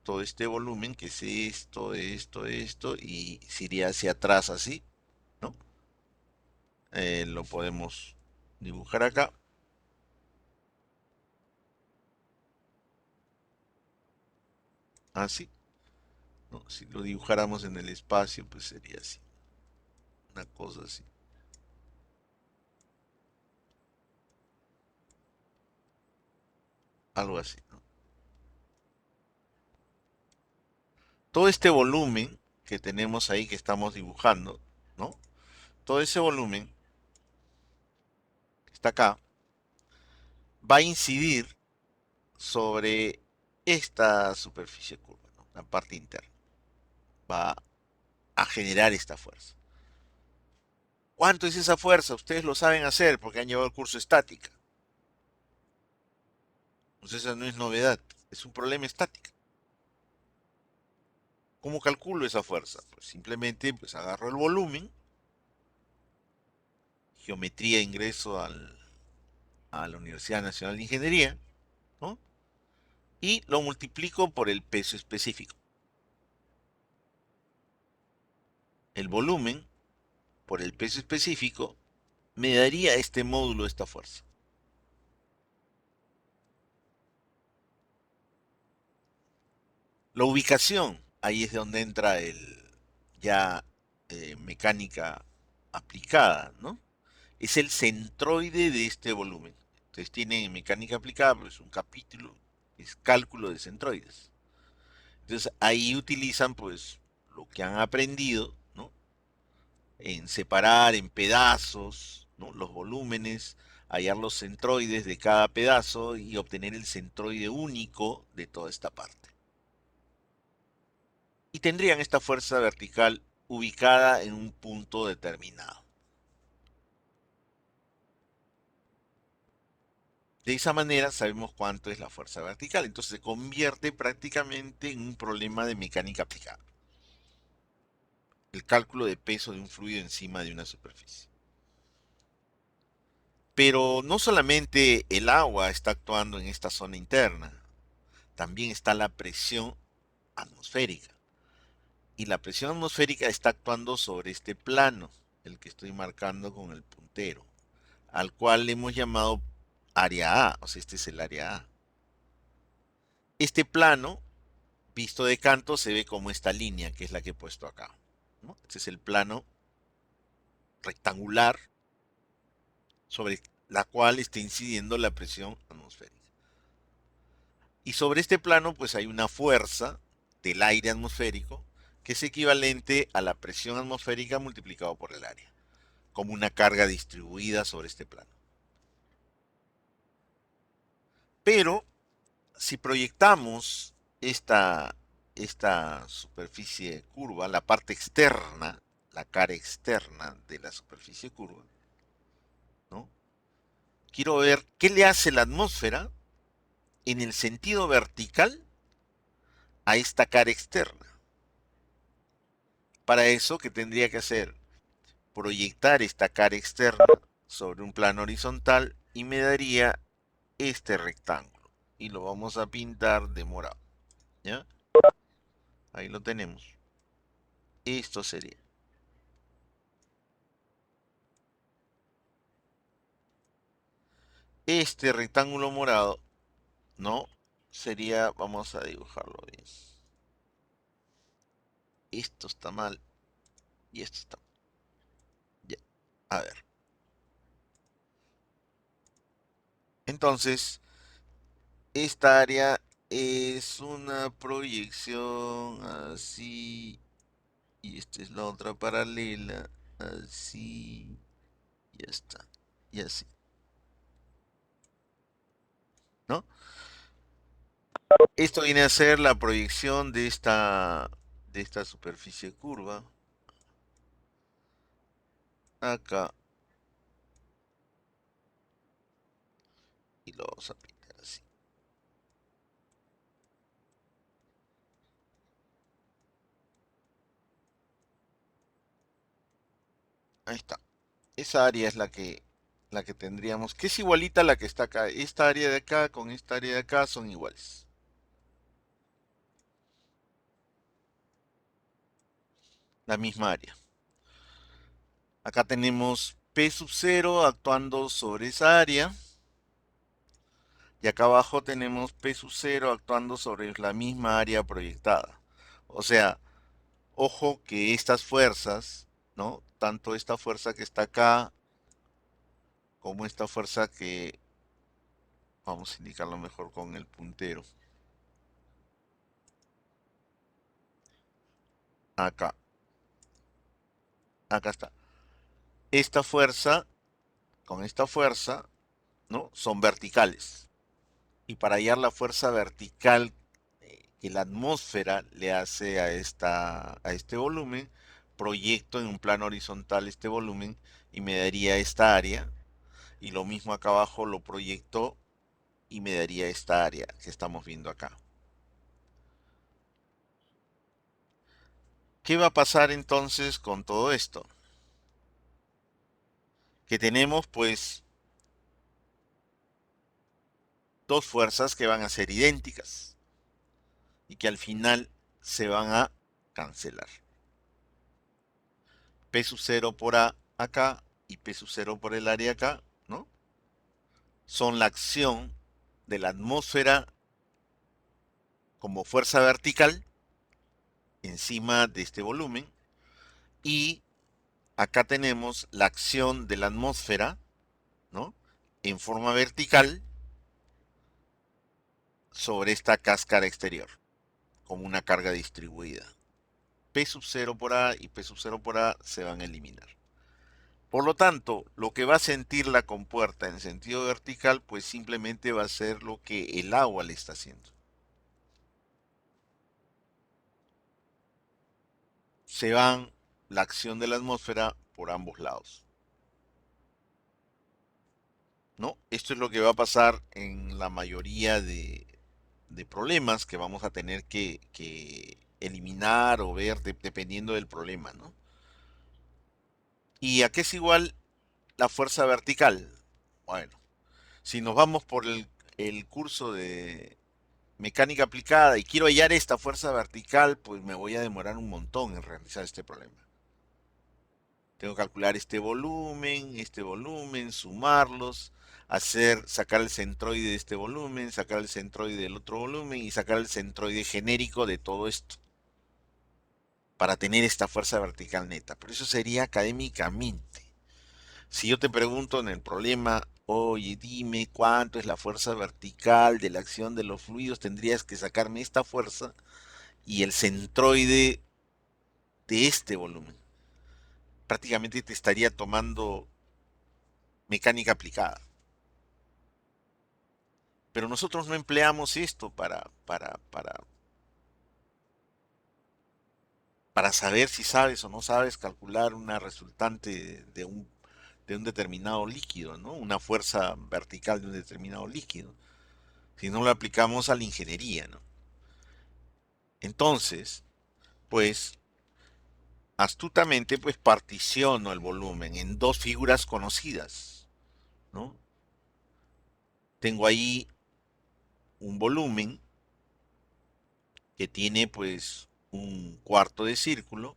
Todo este volumen que es esto, y se iría hacia atrás así, ¿no? Lo podemos dibujar acá. Así, ¿no? Si lo dibujáramos en el espacio, pues sería así, una cosa así, algo así, ¿no? Todo este volumen que tenemos ahí que estamos dibujando, ¿no? Todo ese volumen que está acá va a incidir sobre esta superficie curva, ¿no? La parte interna. Va. a generar esta fuerza. ¿Cuánto es esa fuerza? Ustedes lo saben hacer porque han llevado el curso estática. Entonces esa no es novedad, es un problema estático. ¿Cómo calculo esa fuerza? Pues simplemente pues agarro el volumen, geometría de ingreso a la Universidad Nacional de Ingeniería, ¿no? Y lo multiplico por el peso específico. El volumen por el peso específico me daría este módulo, esta fuerza. La ubicación, ahí es donde entra el ya mecánica aplicada, ¿no? Es el centroide de este volumen. Ustedes tienen en mecánica aplicada, pues un capítulo, es cálculo de centroides. Entonces ahí utilizan pues lo que han aprendido, ¿no? En separar en pedazos, ¿no? Los volúmenes, hallar los centroides de cada pedazo y obtener el centroide único de toda esta parte. Y tendrían esta fuerza vertical ubicada en un punto determinado. De esa manera sabemos cuánto es la fuerza vertical. Entonces se convierte prácticamente en un problema de mecánica aplicada. El cálculo de peso de un fluido encima de una superficie. Pero no solamente el agua está actuando en esta zona interna, también está la presión atmosférica. Y la presión atmosférica está actuando sobre este plano, el que estoy marcando con el puntero, al cual le hemos llamado área A, o sea, este es el área A. Este plano, visto de canto, se ve como esta línea, que es la que he puesto acá, ¿no? Este es el plano rectangular sobre la cual está incidiendo la presión atmosférica. Y sobre este plano, pues hay una fuerza del aire atmosférico que es equivalente a la presión atmosférica multiplicado por el área, como una carga distribuida sobre este plano. Pero si proyectamos esta superficie curva, la parte externa, la cara externa de la superficie curva, ¿no? Quiero ver qué le hace la atmósfera en el sentido vertical a esta cara externa. Para eso, ¿qué tendría que hacer? Proyectar esta cara externa sobre un plano horizontal y me daría este rectángulo. Y lo vamos a pintar de morado. ¿Ya? Ahí lo tenemos. Esto sería. Este rectángulo morado, ¿no? Sería, vamos a dibujarlo bien. Esto está mal y esto está mal. Ya. A ver. Entonces, esta área es una proyección así. Y esta es la otra paralela. Así. Ya está. Y así. ¿No? Esto viene a ser la proyección de esta superficie curva. Acá. Y lo vamos a pintar así. Ahí está. Esa área es la que tendríamos, que es igualita a la que está acá. Esta área de acá con esta área de acá son iguales. La misma área. Acá tenemos P sub 0 actuando sobre esa área. Y acá abajo tenemos P sub 0 actuando sobre la misma área proyectada. O sea, ojo que estas fuerzas, ¿no? Tanto esta fuerza que está acá, como esta fuerza que vamos a indicarlo mejor con el puntero. Acá, acá está. Esta fuerza, con esta fuerza, ¿no? Son verticales. Y para hallar la fuerza vertical que la atmósfera le hace a este volumen, proyecto en un plano horizontal este volumen y me daría esta área. Y lo mismo acá abajo lo proyecto y me daría esta área que estamos viendo acá. ¿Qué va a pasar entonces con todo esto? Que tenemos pues dos fuerzas que van a ser idénticas y que al final se van a cancelar. P sub 0 por A acá y P sub 0 por el área acá, ¿no? Son la acción de la atmósfera como fuerza vertical encima de este volumen y acá tenemos la acción de la atmósfera, ¿no? En forma vertical sobre esta cáscara exterior, como una carga distribuida. P sub 0 por A y P sub 0 por A se van a eliminar. Por lo tanto, lo que va a sentir la compuerta en sentido vertical, pues simplemente va a ser lo que el agua le está haciendo. Se van la acción de la atmósfera por ambos lados, ¿no? Esto es lo que va a pasar en la mayoría de problemas que vamos a tener que eliminar o ver dependiendo del problema, ¿no? ¿Y a qué es igual la fuerza vertical? Bueno, si nos vamos por el curso de mecánica aplicada y quiero hallar esta fuerza vertical, pues me voy a demorar un montón en realizar este problema. Tengo que calcular este volumen, sumarlos, sacar el centroide de este volumen, sacar el centroide del otro volumen y sacar el centroide genérico de todo esto para tener esta fuerza vertical neta. Pero eso sería académicamente. Si yo te pregunto en el problema, oye, dime cuánto es la fuerza vertical de la acción de los fluidos, tendrías que sacarme esta fuerza y el centroide de este volumen. Prácticamente te estaría tomando mecánica aplicada. Pero nosotros no empleamos esto para saber si sabes o no sabes calcular una resultante de un determinado líquido, ¿no? Una fuerza vertical de un determinado líquido. Si no lo aplicamos a la ingeniería, ¿no? Entonces, pues, astutamente, pues particiono el volumen en dos figuras conocidas, ¿no? Tengo ahí un volumen que tiene, pues, un cuarto de círculo,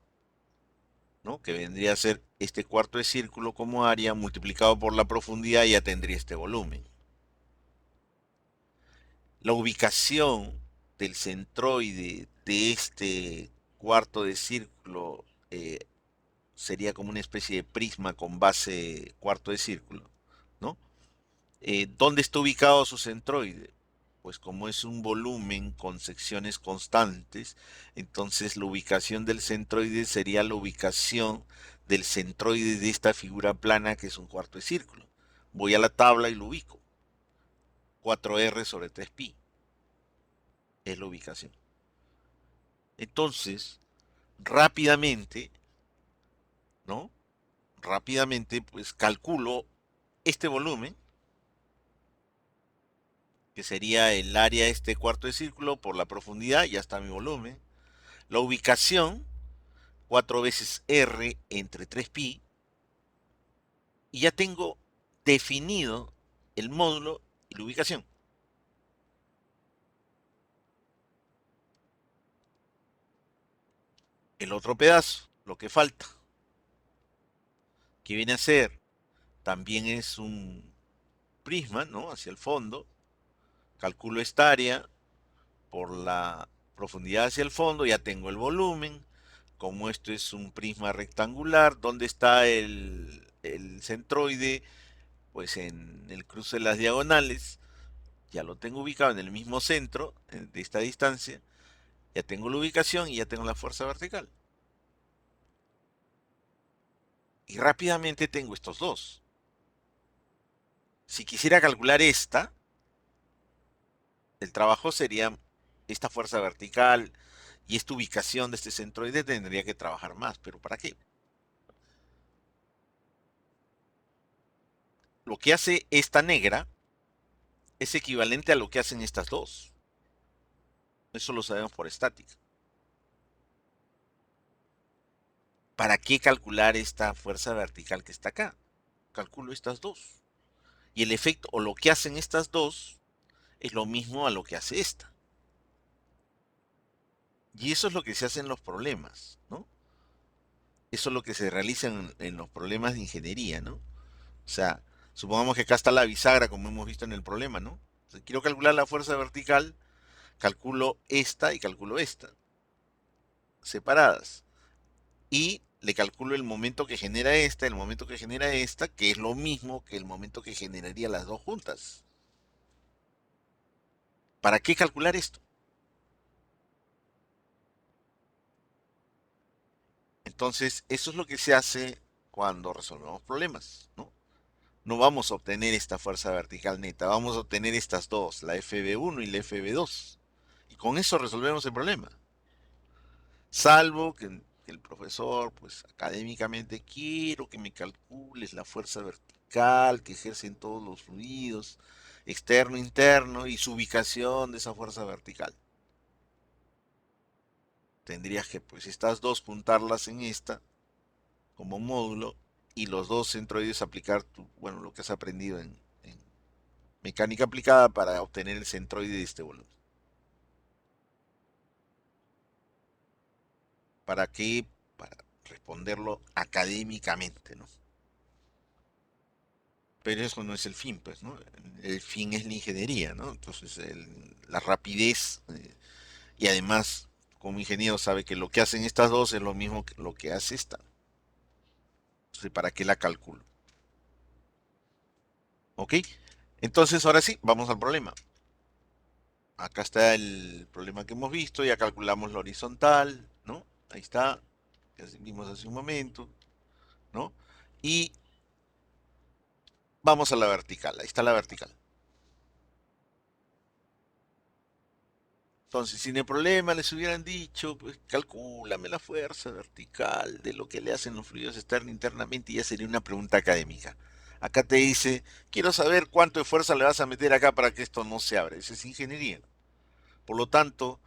¿no? Que vendría a ser este cuarto de círculo como área multiplicado por la profundidad y ya tendría este volumen. La ubicación del centroide de este cuarto de círculo sería como una especie de prisma con base cuarto de círculo, ¿no? ¿Dónde está ubicado su centroide? Pues como es un volumen con secciones constantes, entonces la ubicación del centroide sería la ubicación del centroide de esta figura plana que es un cuarto de círculo. Voy a la tabla y lo ubico. 4R sobre 3pi es la ubicación. Entonces, rápidamente, ¿no? Rápidamente, pues calculo este volumen, que sería el área de este cuarto de círculo por la profundidad, ya está mi volumen. La ubicación, 4 veces R entre 3pi, y ya tengo definido el módulo y la ubicación. El otro pedazo, lo que falta, que viene a ser, también es un prisma, ¿no? Hacia el fondo. Calculo esta área por la profundidad hacia el fondo, ya tengo el volumen. Como esto es un prisma rectangular, ¿dónde está el centroide? Pues en el cruce de las diagonales, ya lo tengo ubicado en el mismo centro de esta distancia, ya tengo la ubicación y ya tengo la fuerza vertical. Y rápidamente tengo estos dos. Si quisiera calcular el trabajo sería esta fuerza vertical Y esta ubicación de este centroide tendría que trabajar más, pero ¿para qué? Lo que hace esta negra es equivalente a lo que hacen estas dos. Eso lo sabemos por estática. ¿Para qué calcular esta fuerza vertical que está acá? Calculo estas dos. Y el efecto, o lo que hacen estas dos, es lo mismo a lo que hace esta. Y eso es lo que se hace en los problemas, ¿no? Eso es lo que se realiza en los problemas de ingeniería, ¿no? O sea, supongamos que acá está la bisagra, como hemos visto en el problema, ¿no? Si quiero calcular la fuerza vertical, calculo esta y calculo esta, separadas. Y le calculo el momento que genera esta, el momento que genera esta, que es lo mismo que el momento que generaría las dos juntas. ¿Para qué calcular esto? Entonces, eso es lo que se hace cuando resolvemos problemas, ¿no? No vamos a obtener esta fuerza vertical neta, vamos a obtener estas dos, la FB1 y la FB2. Y con eso resolvemos el problema. Salvo que el profesor, pues académicamente, quiero que me calcules la fuerza vertical que ejercen todos los fluidos, externo, interno, y su ubicación de esa fuerza vertical. Tendrías que, pues, estas dos juntarlas en esta, como módulo, y los dos centroides aplicar bueno, lo que has aprendido en mecánica aplicada para obtener el centroide de este volumen. ¿Para qué? Para responderlo académicamente, ¿no? Pero eso no es el fin, pues, ¿no? El fin es la ingeniería, ¿no? Entonces, la rapidez, y además, como ingeniero sabe que lo que hacen estas dos es lo mismo que lo que hace esta. Entonces, ¿para qué la calculo? ¿Ok? Entonces, ahora sí, vamos al problema. Acá está el problema que hemos visto, ya calculamos la horizontal, ¿no? Ahí está, que vimos hace un momento, ¿no? Y vamos a la vertical, ahí está la vertical. Entonces, sin el problema les hubieran dicho, pues calcúlame la fuerza vertical de lo que le hacen los fluidos externos internamente y ya sería una pregunta académica. Acá te dice, quiero saber cuánto de fuerza le vas a meter acá para que esto no se abra. Eso es ingeniería. Por lo tanto,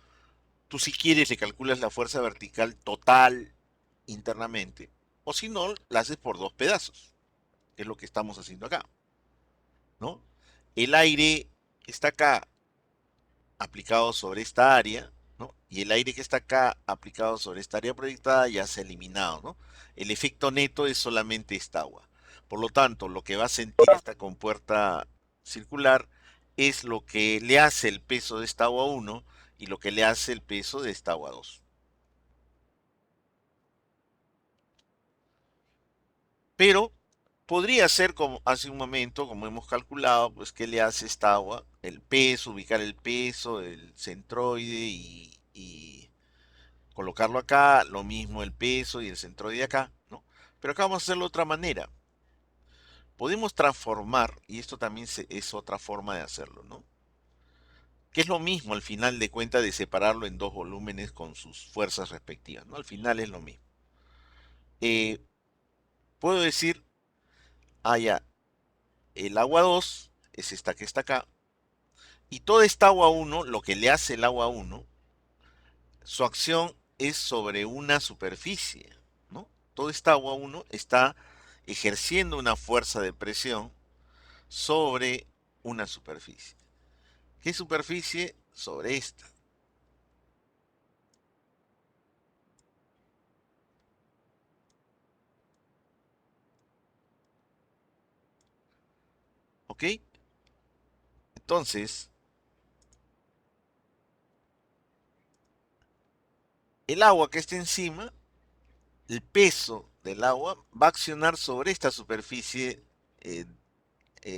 tú si quieres le calculas la fuerza vertical total internamente. O si no, la haces por dos pedazos, que es lo que estamos haciendo acá, ¿no? El aire está acá aplicado sobre esta área, ¿no? Y el aire que está acá aplicado sobre esta área proyectada ya se ha eliminado, ¿no? El efecto neto es solamente esta agua. Por lo tanto, lo que va a sentir esta compuerta circular es lo que le hace el peso de esta agua 1 y lo que le hace el peso de esta agua 2. Pero podría ser como hace un momento, como hemos calculado, pues qué le hace esta agua, el peso, ubicar el peso, el centroide y colocarlo acá, lo mismo el peso y el centroide acá, ¿no? Pero acá vamos a hacerlo de otra manera. Podemos transformar, y esto también es otra forma de hacerlo, ¿no? Que es lo mismo al final de cuentas de separarlo en dos volúmenes con sus fuerzas respectivas, ¿no? Al final es lo mismo. Eh, puedo decir, ya, el agua 2 es esta que está acá, y toda esta agua 1, lo que le hace el agua 1, su acción es sobre una superficie, ¿no? Toda esta agua 1 está ejerciendo una fuerza de presión sobre una superficie. ¿Qué superficie? Sobre esta. ¿Ok? Entonces, el agua que está encima, el peso del agua va a accionar sobre esta superficie, eh,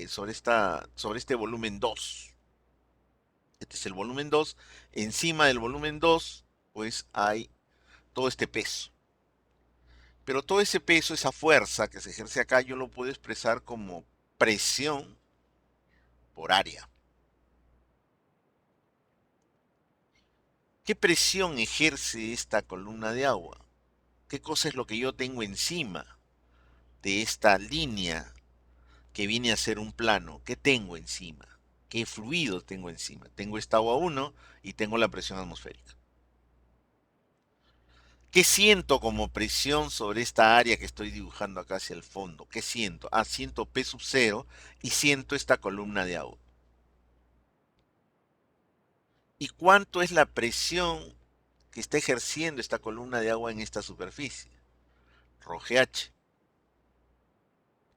sobre este volumen 2. Este es el volumen 2. Encima del volumen 2, pues hay todo este peso. Pero todo ese peso, esa fuerza que se ejerce acá, yo lo puedo expresar como presión por área. ¿Qué presión ejerce esta columna de agua? ¿Qué cosa es lo que yo tengo encima de esta línea que viene a ser un plano? ¿Qué tengo encima? ¿Qué fluido tengo encima? Tengo esta agua 1 y tengo la presión atmosférica. ¿Qué siento como presión sobre esta área que estoy dibujando acá hacia el fondo? ¿Qué siento? Ah, siento P sub 0 y siento esta columna de agua. ¿Y cuánto es la presión que está ejerciendo esta columna de agua en esta superficie? Rho GH,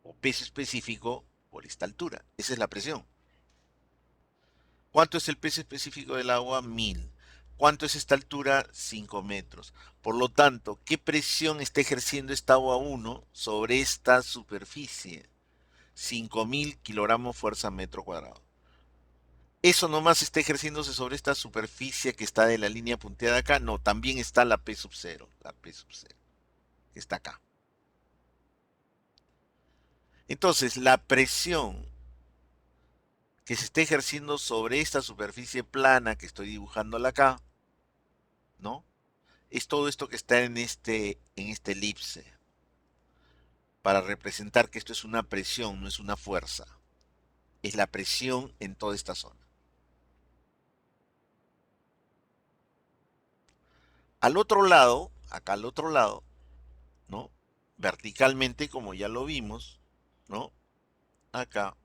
o peso específico por esta altura. Esa es la presión. ¿Cuánto es el peso específico del agua? 1000. ¿Cuánto es esta altura? 5 metros. Por lo tanto, ¿qué presión está ejerciendo esta agua 1 sobre esta superficie? 5000 kilogramos fuerza metro cuadrado. Eso nomás está ejerciéndose sobre esta superficie que está de la línea punteada acá. No, también está la P sub 0. La P sub 0, que está acá. Entonces, la presión que se está ejerciendo sobre esta superficie plana que estoy dibujándola acá, ¿no? Es todo esto que está en este elipse, para representar que esto es una presión, no es una fuerza. Es la presión en toda esta zona. Al otro lado, acá al otro lado, ¿no? Verticalmente, como ya lo vimos, ¿no? Acá.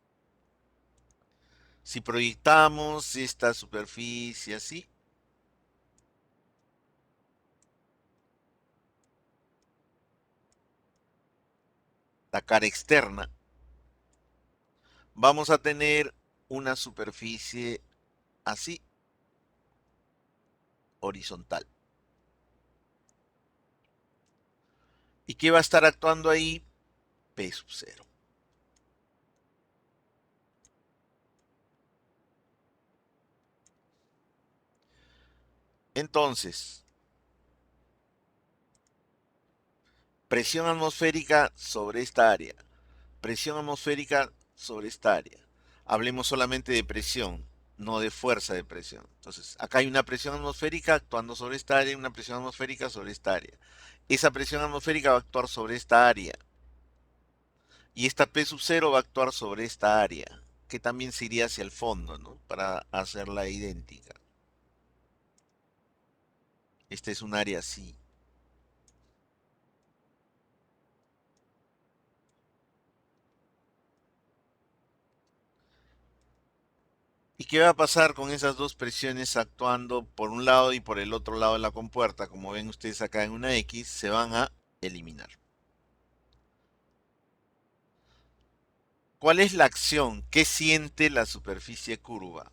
Si proyectamos esta superficie así, la cara externa, vamos a tener una superficie así, horizontal. ¿Y qué va a estar actuando ahí? P sub 0. Entonces, presión atmosférica sobre esta área. Presión atmosférica sobre esta área. Hablemos solamente de presión, no de fuerza de presión. Entonces, acá hay una presión atmosférica actuando sobre esta área y una presión atmosférica sobre esta área. Esa presión atmosférica va a actuar sobre esta área. Y esta P sub 0 va a actuar sobre esta área, que también se iría hacia el fondo, ¿no? Para hacerla idéntica. Esta es un área así. ¿Y qué va a pasar con esas dos presiones actuando por un lado y por el otro lado de la compuerta? Como ven ustedes acá en una X, se van a eliminar. ¿Cuál es la acción? ¿Qué siente la superficie curva?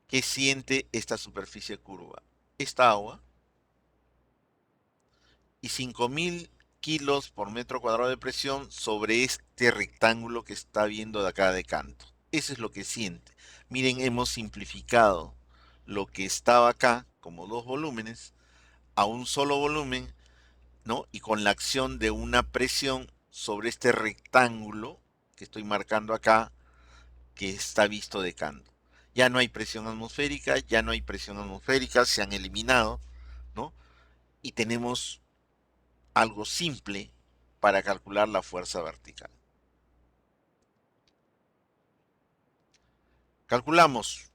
¿Qué siente esta superficie curva? Esta agua y 5000 kilos por metro cuadrado de presión sobre este rectángulo que está viendo de acá de canto. Eso es lo que siente. Miren, hemos simplificado lo que estaba acá como dos volúmenes a un solo volumen, ¿no? Y con la acción de una presión sobre este rectángulo que estoy marcando acá, que está visto de canto. Ya no hay presión atmosférica, ya no hay presión atmosférica, se han eliminado, ¿no? Y tenemos algo simple para calcular la fuerza vertical. Calculamos.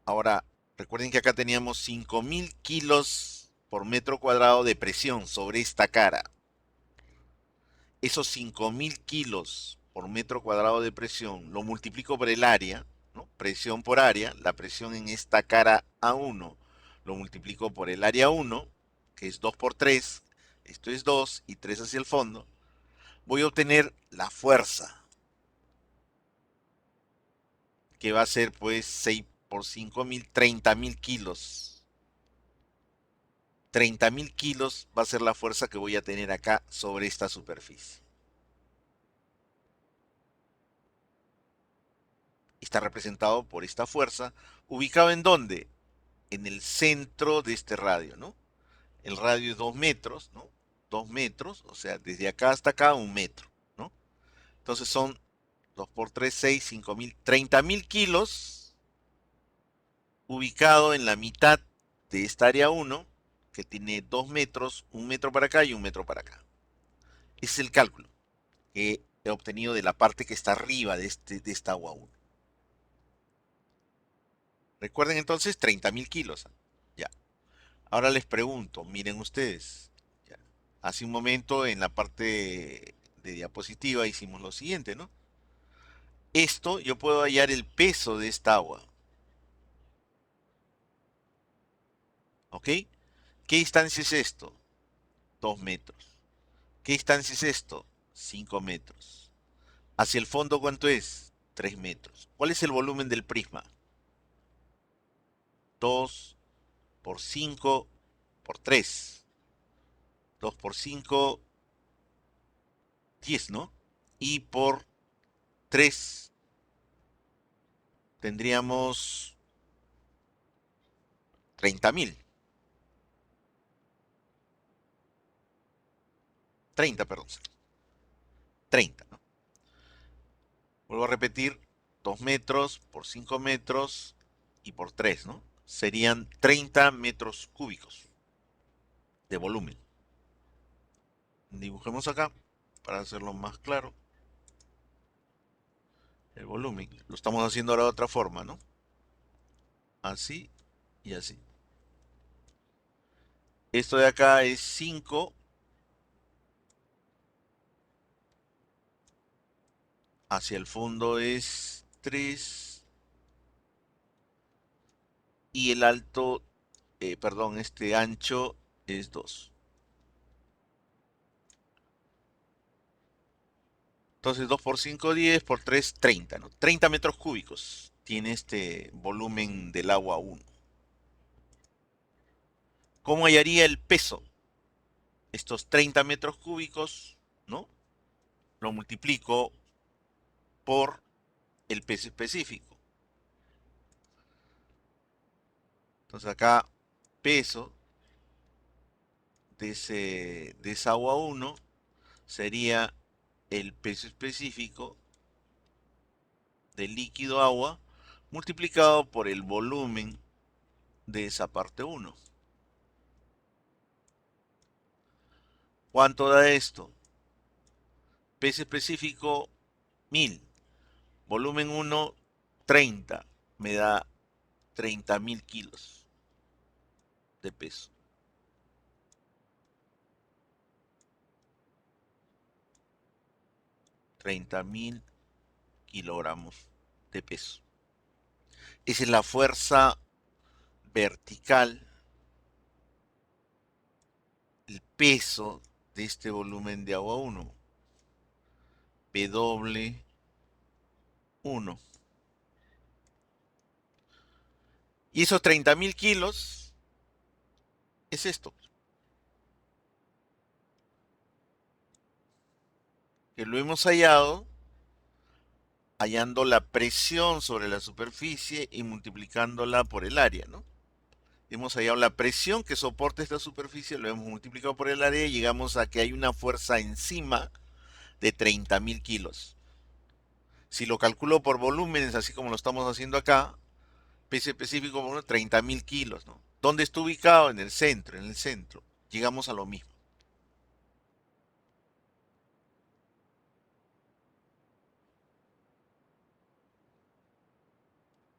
Ahora, recuerden que acá teníamos 5000 kilos por metro cuadrado de presión sobre esta cara. Esos 5000 kilos por metro cuadrado de presión lo multiplico por el área, ¿no? Presión por área, la presión en esta cara A1 lo multiplico por el área 1, que es 2 por 3, esto es 2 y 3 hacia el fondo, voy a obtener la fuerza, que va a ser pues 6 por 5000, 30.000 kilos. 30.000 kilos va a ser la fuerza que voy a tener acá sobre esta superficie. Está representado por esta fuerza, ubicado en dónde? En el centro de este radio, ¿no? El radio es 2 metros, ¿no? 2 metros, o sea, desde acá hasta acá 1 metro, ¿no? Entonces son 2 por 3, 6, 5000, 30.000 kilos ubicado en la mitad de esta área 1, que tiene 2 metros, 1 metro para acá y 1 metro para acá. Ese es el cálculo que he obtenido de la parte que está arriba de esta agua 1. Recuerden entonces 30.000 kilos. Ya. Ahora les pregunto, miren ustedes. Ya. Hace un momento en la parte de diapositiva hicimos lo siguiente, ¿no? Esto yo puedo hallar el peso de esta agua. ¿Ok? ¿Qué distancia es esto? 2 metros. ¿Qué distancia es esto? 5 metros. Hacia el fondo, ¿cuánto es? 3 metros. ¿Cuál es el volumen del prisma? 2 por 5 por 3. 2 por 5, 10, ¿no? Y por 3 tendríamos 30.000. 30, perdón. 30, ¿no? Vuelvo a repetir, 2 metros por 5 metros y por 3, ¿no? Serían 30 metros cúbicos de volumen. Dibujemos acá para hacerlo más claro. El volumen. Lo estamos haciendo ahora de otra forma, ¿no? Así y así. Esto de acá es 5. Hacia el fondo es 3. Y el alto, perdón, este ancho es 2. Entonces 2 por 5, 10, por 3, 30, ¿no? 30 metros cúbicos tiene este volumen del agua 1. ¿Cómo hallaría el peso? Estos 30 metros cúbicos, ¿no? Lo multiplico por el peso específico. Entonces acá, peso de esa agua 1 sería el peso específico del líquido agua multiplicado por el volumen de esa parte 1. ¿Cuánto da esto? Peso específico 1000. Volumen 1, 30. Me da 30.000 kilos de peso. 30.000 kilogramos de peso. Esa es la fuerza vertical, el peso de este volumen de agua 1. W1. Y esos 30.000 kilos es esto, que lo hemos hallando la presión sobre la superficie y multiplicándola por el área, ¿no? Hemos hallado la presión que soporta esta superficie, lo hemos multiplicado por el área y llegamos a que hay una fuerza encima de 30.000 kilos. Si lo calculo por volúmenes, así como lo estamos haciendo acá, peso específico por 30.000 kilos, ¿no? ¿Dónde está ubicado? En el centro, en el centro. Llegamos a lo mismo.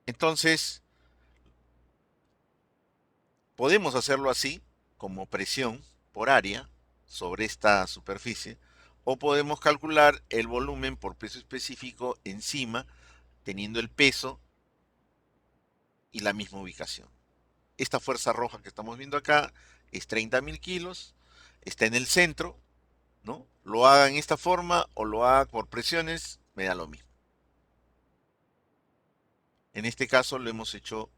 Entonces, podemos hacerlo así, como presión por área sobre esta superficie, o podemos calcular el volumen por peso específico encima, teniendo el peso y la misma ubicación. Esta fuerza roja que estamos viendo acá es 30.000 kilos, está en el centro, ¿no? Lo haga en esta forma o lo haga por presiones, me da lo mismo. En este caso lo hemos hecho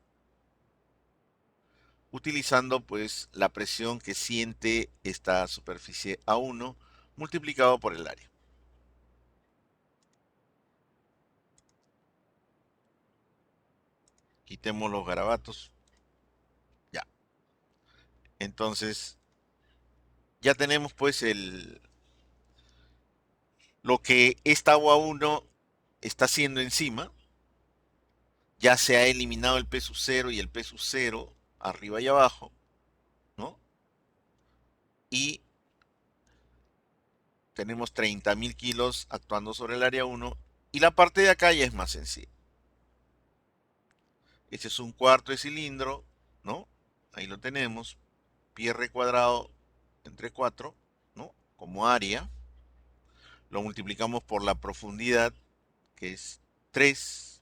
utilizando pues la presión que siente esta superficie A1 multiplicado por el área. Quitemos los garabatos. Ya. Entonces, ya tenemos pues lo que esta agua 1 está haciendo encima. Ya se ha eliminado el P sub 0 y el P sub 0 arriba y abajo, ¿no? Y tenemos 30.000 kilos actuando sobre el área 1 y la parte de acá ya es más sencilla. Este es un cuarto de cilindro, ¿no? Ahí lo tenemos, pi r cuadrado entre 4, ¿no? Como área. Lo multiplicamos por la profundidad, que es 3,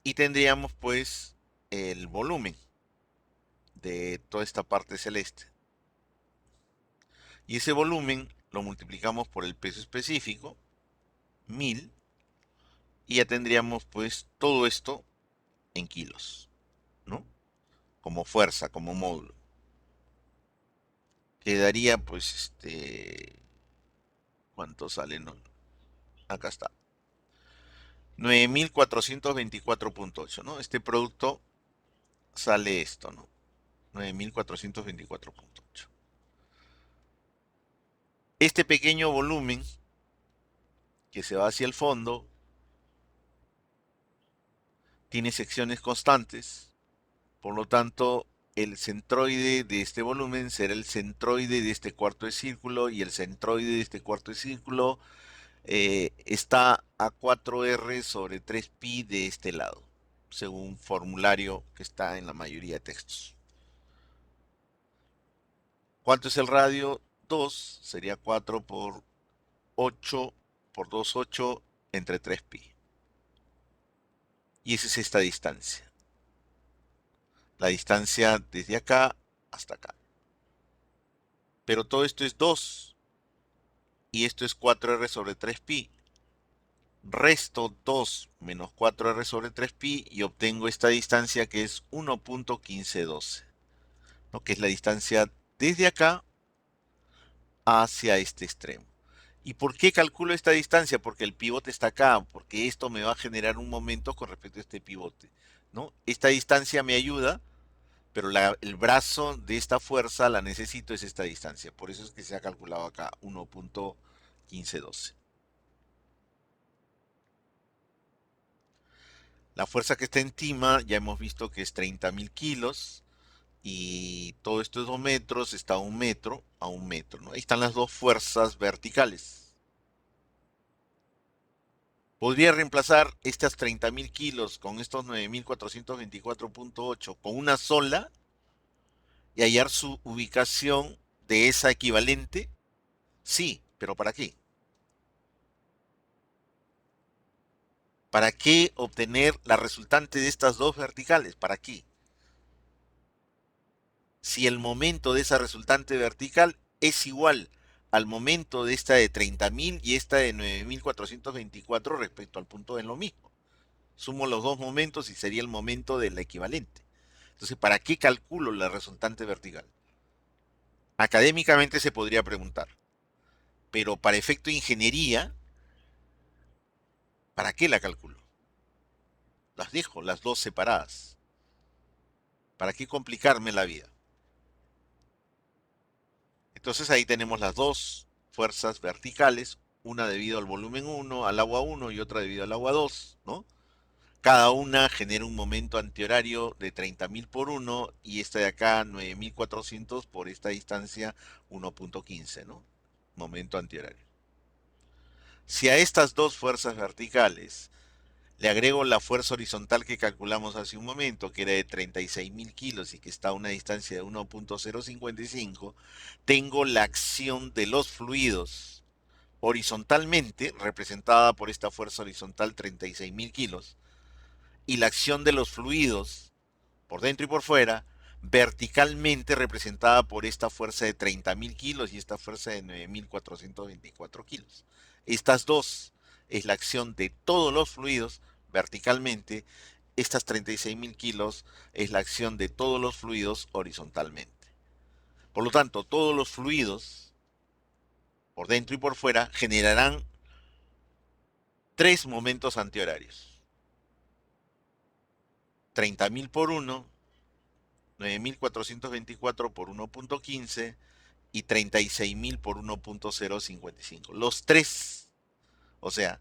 y tendríamos pues el volumen de toda esta parte celeste. Y ese volumen lo multiplicamos por el peso específico, 1000, y ya tendríamos pues todo esto en kilos, ¿no? Como fuerza, como módulo. Quedaría pues ¿cuánto sale? No, acá está. 9.424.8, ¿no? Este producto sale esto, ¿no? 9.424.8. Este pequeño volumen que se va hacia el fondo tiene secciones constantes, por lo tanto, el centroide de este volumen será el centroide de este cuarto de círculo y el centroide de este cuarto de círculo está a 4R sobre 3pi de este lado, según formulario que está en la mayoría de textos. ¿Cuánto es el radio? 2 sería 4 por 8 por 2, 8 entre 3pi. Y esa es esta distancia. La distancia desde acá hasta acá. Pero todo esto es 2 y esto es 4R sobre 3pi. Resto 2 menos 4R sobre 3pi y obtengo esta distancia que es 1.1512, ¿no? Que es la distancia desde acá hacia este extremo. ¿Y por qué calculo esta distancia? Porque el pivote está acá, porque esto me va a generar un momento con respecto a este pivote, ¿no? Esta distancia me ayuda, pero el brazo de esta fuerza la necesito es esta distancia. Por eso es que se ha calculado acá 1.1512. La fuerza que está encima ya hemos visto que es 30.000 kilos y todo esto es 2 metros, está a 1 metro, a 1 metro, ¿no? Ahí están las dos fuerzas verticales. Podría reemplazar estas 30.000 kilos con estos 9.424.8 con una sola y hallar su ubicación de esa equivalente. Sí, pero ¿para qué? ¿Para qué obtener la resultante de estas dos verticales? ¿Para qué? Si el momento de esa resultante vertical es igual al momento de esta de 30.000 y esta de 9.424 respecto al punto de lo mismo. Sumo los dos momentos y sería el momento del equivalente. Entonces, ¿para qué calculo la resultante vertical? Académicamente se podría preguntar, pero para efecto de ingeniería, ¿para qué la calculo? Las dejo, las dos separadas. ¿Para qué complicarme la vida? Entonces ahí tenemos las dos fuerzas verticales, una debido al volumen 1, al agua 1 y otra debido al agua 2, ¿no? Cada una genera un momento antihorario de 30.000 por 1 y esta de acá 9.400 por esta distancia 1.15, ¿no? Momento antihorario. Si a estas dos fuerzas verticales le agrego la fuerza horizontal que calculamos hace un momento, que era de 36.000 kilos y que está a una distancia de 1.055, tengo la acción de los fluidos horizontalmente, representada por esta fuerza horizontal 36.000 kilos, y la acción de los fluidos por dentro y por fuera, verticalmente representada por esta fuerza de 30.000 kilos y esta fuerza de 9.424 kilos. Estas dos es la acción de todos los fluidos verticalmente, estas 36.000 kilos es la acción de todos los fluidos horizontalmente. Por lo tanto, todos los fluidos, por dentro y por fuera, generarán tres momentos antihorarios. 30.000 por 1, 9.424 por 1.15 y 36.000 por 1.055. Los tres, o sea,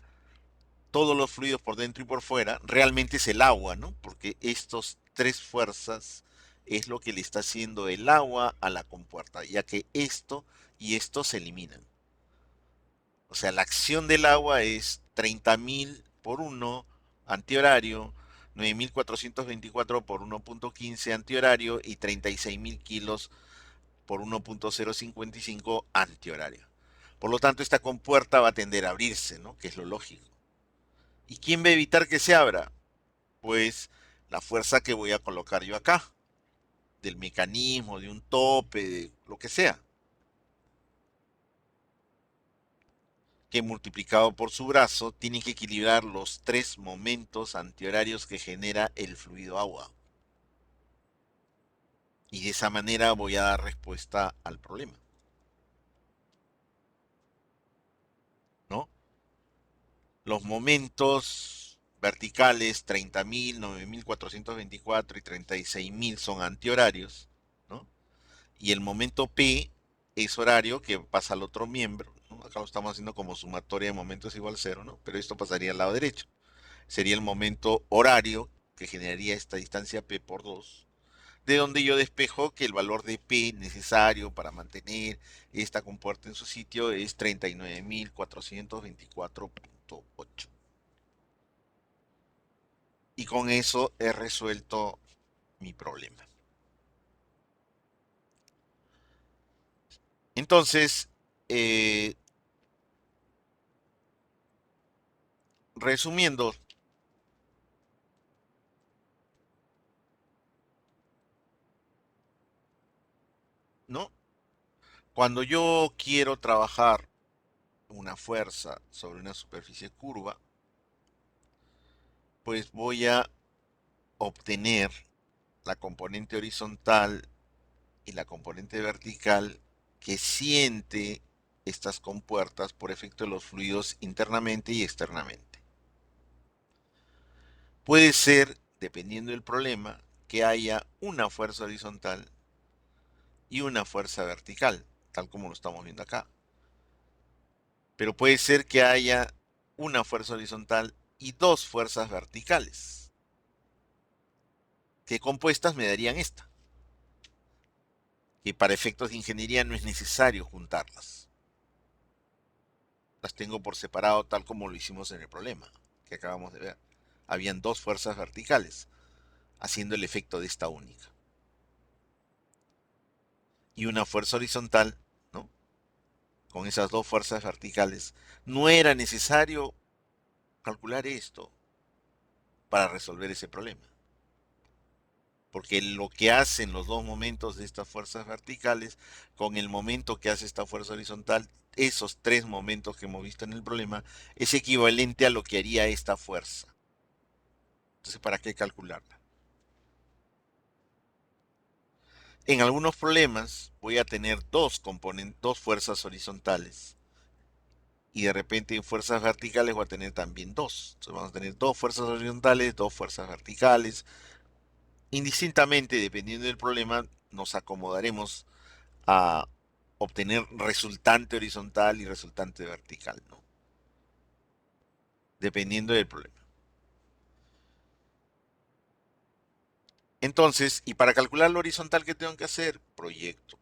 todos los fluidos por dentro y por fuera, realmente es el agua, ¿no? Porque estos tres fuerzas es lo que le está haciendo el agua a la compuerta, ya que esto y esto se eliminan. O sea, la acción del agua es 30.000 por 1 antihorario, 9.424 por 1.15 antihorario y 36.000 kilos por 1.055 antihorario. Por lo tanto, esta compuerta va a tender a abrirse, ¿no? Que es lo lógico. ¿Y quién va a evitar que se abra? Pues la fuerza que voy a colocar yo acá, del mecanismo, de un tope, de lo que sea, que multiplicado por su brazo tiene que equilibrar los tres momentos antihorarios que genera el fluido agua. Y de esa manera voy a dar respuesta al problema, ¿no? Los momentos verticales 30.000, 9.424 y 36.000 son antihorarios, ¿no? Y el momento P es horario que pasa al otro miembro, ¿no? Acá lo estamos haciendo como sumatoria de momentos igual cero, ¿no? Pero esto pasaría al lado derecho. Sería el momento horario que generaría esta distancia P por 2, de donde yo despejo que el valor de P necesario para mantener esta compuerta en su sitio es 39.424.8. Y con eso he resuelto mi problema. Entonces, eh, resumiendo, ¿no? Cuando yo quiero trabajar una fuerza sobre una superficie curva, pues voy a obtener la componente horizontal y la componente vertical que siente estas compuertas por efecto de los fluidos internamente y externamente. Puede ser, dependiendo del problema, que haya una fuerza horizontal y una fuerza vertical, tal como lo estamos viendo acá. Pero puede ser que haya una fuerza horizontal y dos fuerzas verticales, que compuestas me darían esta, que para efectos de ingeniería no es necesario juntarlas. Las tengo por separado tal como lo hicimos en el problema que acabamos de ver. Habían dos fuerzas verticales, haciendo el efecto de esta única. Y una fuerza horizontal, ¿no? Con esas dos fuerzas verticales. No era necesario calcular esto para resolver ese problema. Porque lo que hacen los dos momentos de estas fuerzas verticales con el momento que hace esta fuerza horizontal, esos tres momentos que hemos visto en el problema, es equivalente a lo que haría esta fuerza. Entonces, ¿para qué calcularla? En algunos problemas voy a tener dos componentes, dos fuerzas horizontales. Y de repente en fuerzas verticales voy a tener también dos. Entonces vamos a tener dos fuerzas horizontales, dos fuerzas verticales. Indistintamente, dependiendo del problema, nos acomodaremos a obtener resultante horizontal y resultante vertical, ¿no? Dependiendo del problema. Entonces, y para calcular lo horizontal, ¿qué tengo que hacer? Proyecto.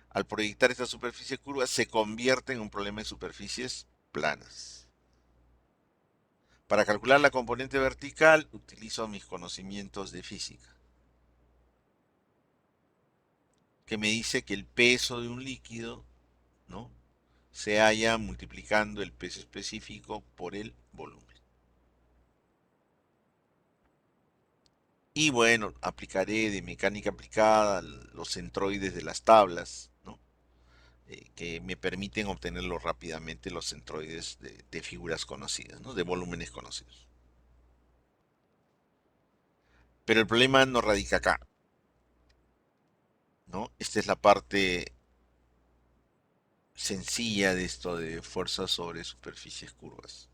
Al proyectar esta superficie curva, se convierte en un problema de superficies planas. Para calcular la componente vertical, utilizo mis conocimientos de física, que me dice que el peso de un líquido, ¿no?, se halla multiplicando el peso específico por el volumen. Y bueno, aplicaré de mecánica aplicada los centroides de las tablas, ¿no? Que me permiten obtenerlo rápidamente, los centroides de figuras conocidas, ¿no? De volúmenes conocidos. Pero el problema no radica acá, ¿no? Esta es la parte sencilla de esto de fuerzas sobre superficies curvas.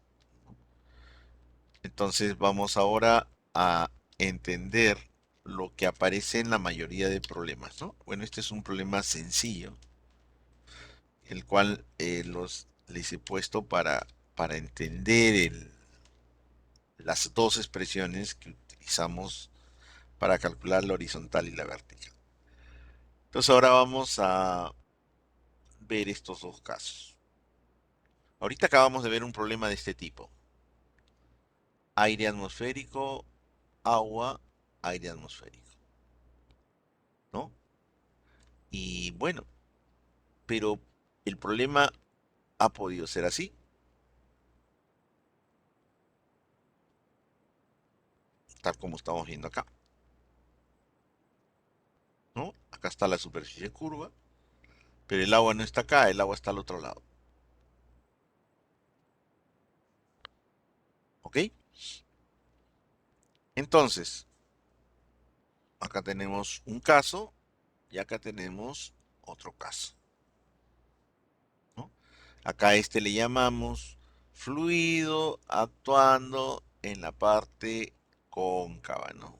Entonces vamos ahora a entender lo que aparece en la mayoría de problemas, ¿no? Bueno, este es un problema sencillo, el cual les he puesto para entender las dos expresiones que utilizamos para calcular la horizontal y la vertical. Entonces ahora vamos a ver estos dos casos. Ahorita acabamos de ver un problema de este tipo. Aire atmosférico, agua, aire atmosférico, ¿no? Y bueno, pero el problema ha podido ser así, tal como estamos viendo acá, ¿no? Acá está la superficie curva, pero el agua no está acá, el agua está al otro lado, ¿ok? Entonces, acá tenemos un caso y acá tenemos otro caso, ¿no? Acá a este le llamamos fluido actuando en la parte cóncava, ¿no?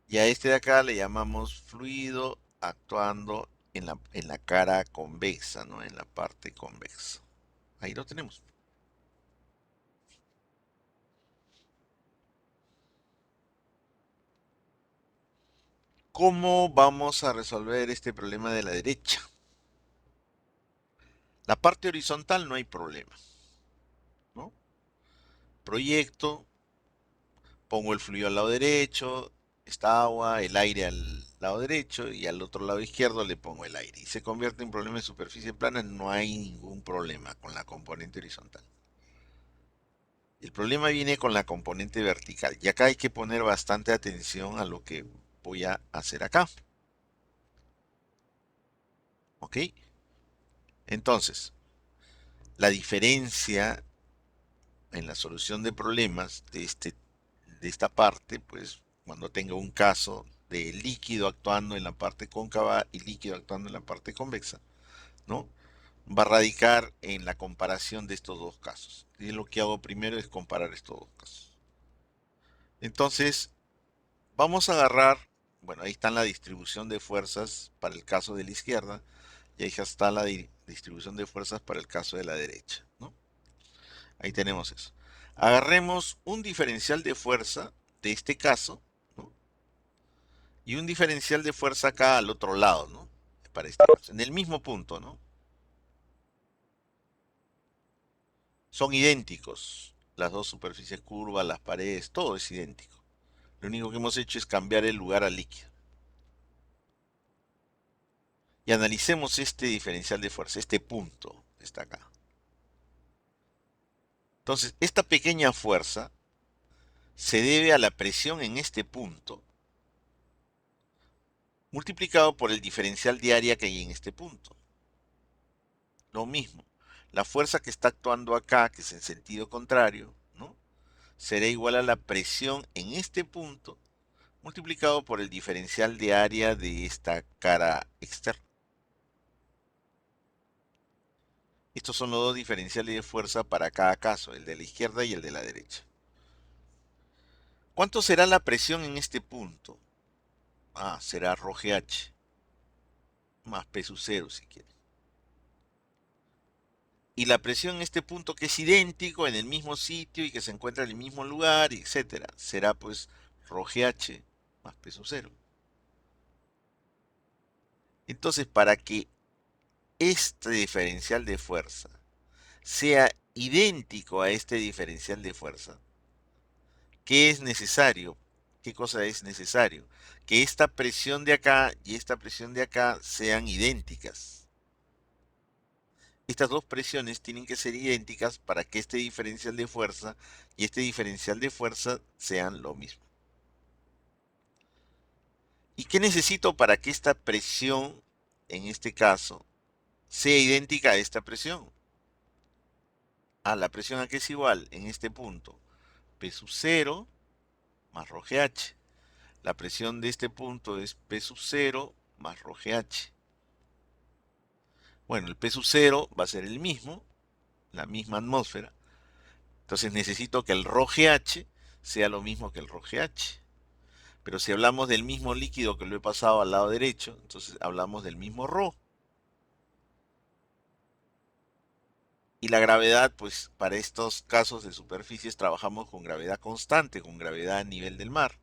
Y a este de acá le llamamos fluido actuando en la cara convexa, ¿no? En la parte convexa. Ahí lo tenemos. ¿Cómo vamos a resolver este problema de la derecha? La parte horizontal no hay problema, ¿no? Proyecto, pongo el fluido al lado derecho, está agua, el aire al lado derecho y al otro lado izquierdo le pongo el aire. Y se convierte en problema de superficie plana, no hay ningún problema con la componente horizontal. El problema viene con la componente vertical. Y acá hay que poner bastante atención a lo que voy a hacer acá. ¿Ok? Entonces, la diferencia en la solución de problemas de esta parte, pues cuando tenga un caso de líquido actuando en la parte cóncava y líquido actuando en la parte convexa, ¿no? Va a radicar en la comparación de estos dos casos. Y lo que hago primero es comparar estos dos casos. Entonces, vamos a agarrar, bueno, ahí está la distribución de fuerzas para el caso de la izquierda y ahí está la distribución de fuerzas para el caso de la derecha, ¿no? Ahí tenemos eso. Agarremos un diferencial de fuerza de este caso, ¿no? Y un diferencial de fuerza acá al otro lado, ¿no? Para este caso, en el mismo punto, ¿no? Son idénticos. Las dos superficies curvas, las paredes, todo es idéntico. Lo único que hemos hecho es cambiar el lugar al líquido. Y analicemos este diferencial de fuerza, este punto que está acá. Entonces, esta pequeña fuerza se debe a la presión en este punto multiplicado por el diferencial de área que hay en este punto. Lo mismo, la fuerza que está actuando acá, que es en sentido contrario, ¿no? Será igual a la presión en este punto multiplicado por el diferencial de área de esta cara externa. Estos son los dos diferenciales de fuerza para cada caso, el de la izquierda y el de la derecha. ¿Cuánto será la presión en este punto? Ah, será ρ g h más P sub 0 si quieres. Y la presión en este punto que es idéntico en el mismo sitio y que se encuentra en el mismo lugar, etcétera, será pues ρ g h más P sub 0. Entonces, para que este diferencial de fuerza sea idéntico a este diferencial de fuerza, ¿qué es necesario? ¿Qué cosa es necesario? Que esta presión de acá y esta presión de acá sean idénticas. Estas dos presiones tienen que ser idénticas para que este diferencial de fuerza y este diferencial de fuerza sean lo mismo. ¿Y qué necesito para que esta presión, en este caso, sea idéntica a esta presión? Ah, la presión aquí es igual en este punto. P sub 0 más ρ g h. La presión de este punto es P sub 0 más ρ g h. Bueno, el P sub 0 va a ser el mismo, la misma atmósfera. Entonces necesito que el ρ g h sea lo mismo que el ρ g h. Pero si hablamos del mismo líquido que lo he pasado al lado derecho, entonces hablamos del mismo ρ. Y la gravedad, pues para estos casos de superficies trabajamos con gravedad constante, con gravedad a nivel del mar.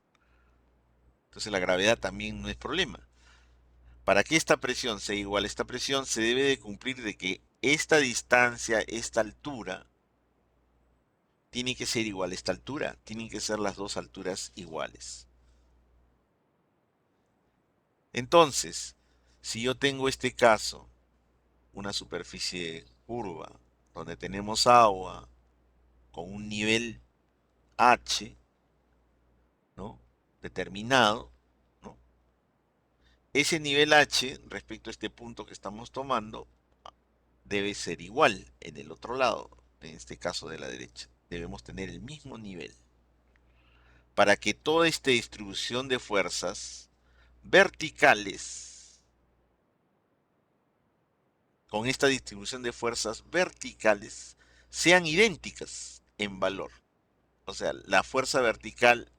Entonces la gravedad también no es problema. Para que esta presión sea igual a esta presión, se debe de cumplir de que esta distancia, esta altura, tiene que ser igual a esta altura. Tienen que ser las dos alturas iguales. Entonces, si yo tengo este caso, una superficie curva, donde tenemos agua con un nivel H, ¿no? Determinado, ¿no? Ese nivel H, respecto a este punto que estamos tomando, debe ser igual en el otro lado, en este caso de la derecha. Debemos tener el mismo nivel. Para que toda esta distribución de fuerzas verticales, con esta distribución de fuerzas verticales, sean idénticas en valor. O sea, la fuerza vertical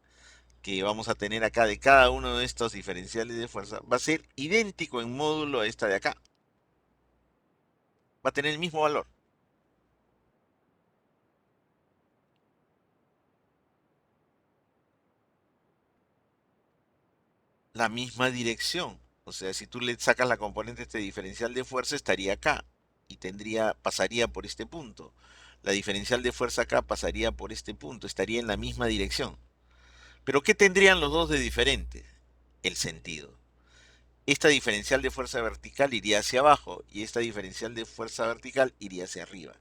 que vamos a tener acá de cada uno de estos diferenciales de fuerza va a ser idéntico en módulo a esta de acá. Va a tener el mismo valor. La misma dirección. O sea, si tú le sacas la componente de este diferencial de fuerza, estaría acá y pasaría por este punto. La diferencial de fuerza acá pasaría por este punto, estaría en la misma dirección. Pero ¿qué tendrían los dos de diferente? El sentido. Esta diferencial de fuerza vertical iría hacia abajo y esta diferencial de fuerza vertical iría hacia arriba.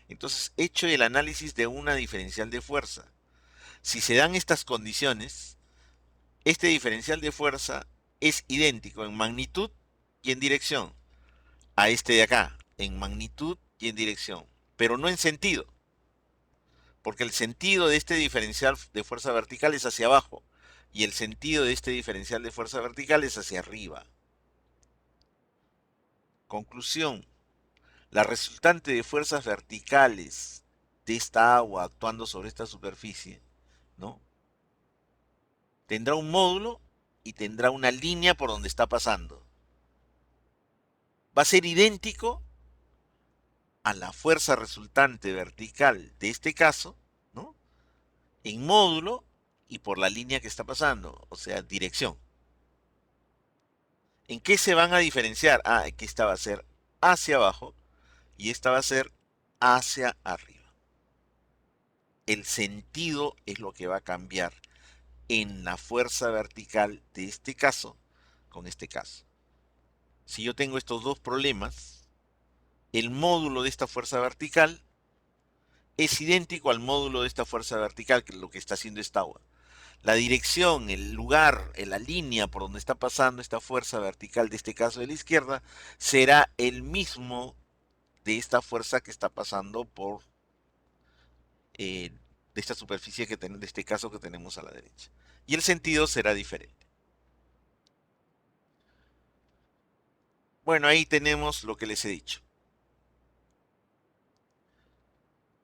Entonces, hecho el análisis de una diferencial de fuerza, si se dan estas condiciones, este diferencial de fuerza es idéntico en magnitud y en dirección a este de acá, en magnitud y en dirección, pero no en sentido, porque el sentido de este diferencial de fuerza vertical es hacia abajo y el sentido de este diferencial de fuerza vertical es hacia arriba. Conclusión, la resultante de fuerzas verticales de esta agua actuando sobre esta superficie, ¿no? Tendrá un módulo y tendrá una línea por donde está pasando. Va a ser idéntico a la fuerza resultante vertical de este caso, ¿no? En módulo y por la línea que está pasando, o sea, dirección. ¿En qué se van a diferenciar? Ah, que esta va a ser hacia abajo y esta va a ser hacia arriba. El sentido es lo que va a cambiar en la fuerza vertical de este caso con este caso. Si yo tengo estos dos problemas, el módulo de esta fuerza vertical es idéntico al módulo de esta fuerza vertical, que es lo que está haciendo esta agua. La dirección, el lugar, la línea por donde está pasando esta fuerza vertical, de este caso de la izquierda, será el mismo de esta fuerza que está pasando por de esta superficie de este caso que tenemos a la derecha. Y el sentido será diferente. Bueno, ahí tenemos lo que les he dicho.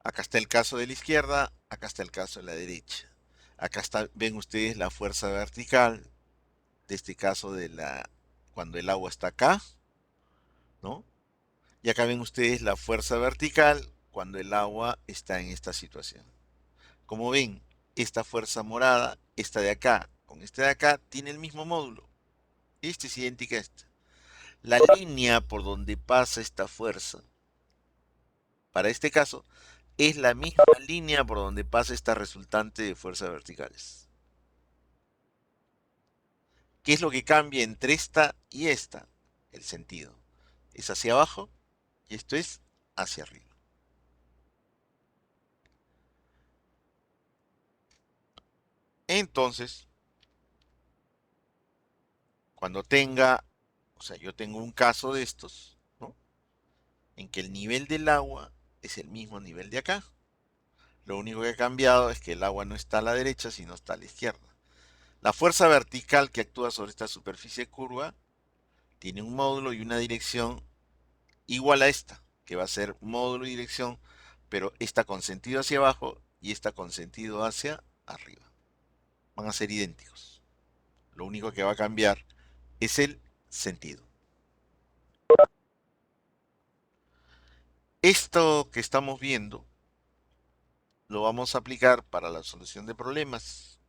Acá está el caso de la izquierda, acá está el caso de la derecha. Acá está, ven ustedes la fuerza vertical, de este caso cuando el agua está acá, ¿no? Y acá ven ustedes la fuerza vertical cuando el agua está en esta situación. Como ven, esta fuerza morada, esta de acá con esta de acá, tiene el mismo módulo. Esta es idéntica a esta. La línea por donde pasa esta fuerza, para este caso, es la misma línea por donde pasa esta resultante de fuerzas verticales. ¿Qué es lo que cambia entre esta y esta? El sentido. Es hacia abajo y esto es hacia arriba. Entonces, cuando o sea, yo tengo un caso de estos, ¿no? En que el nivel del agua es el mismo nivel de acá. Lo único que ha cambiado es que el agua no está a la derecha, sino está a la izquierda. La fuerza vertical que actúa sobre esta superficie curva tiene un módulo y una dirección igual a esta, que va a ser módulo y dirección, pero esta con sentido hacia abajo y esta con sentido hacia arriba. Van a ser idénticos. Lo único que va a cambiar es el sentido. Esto que estamos viendo lo vamos a aplicar para la solución de problemas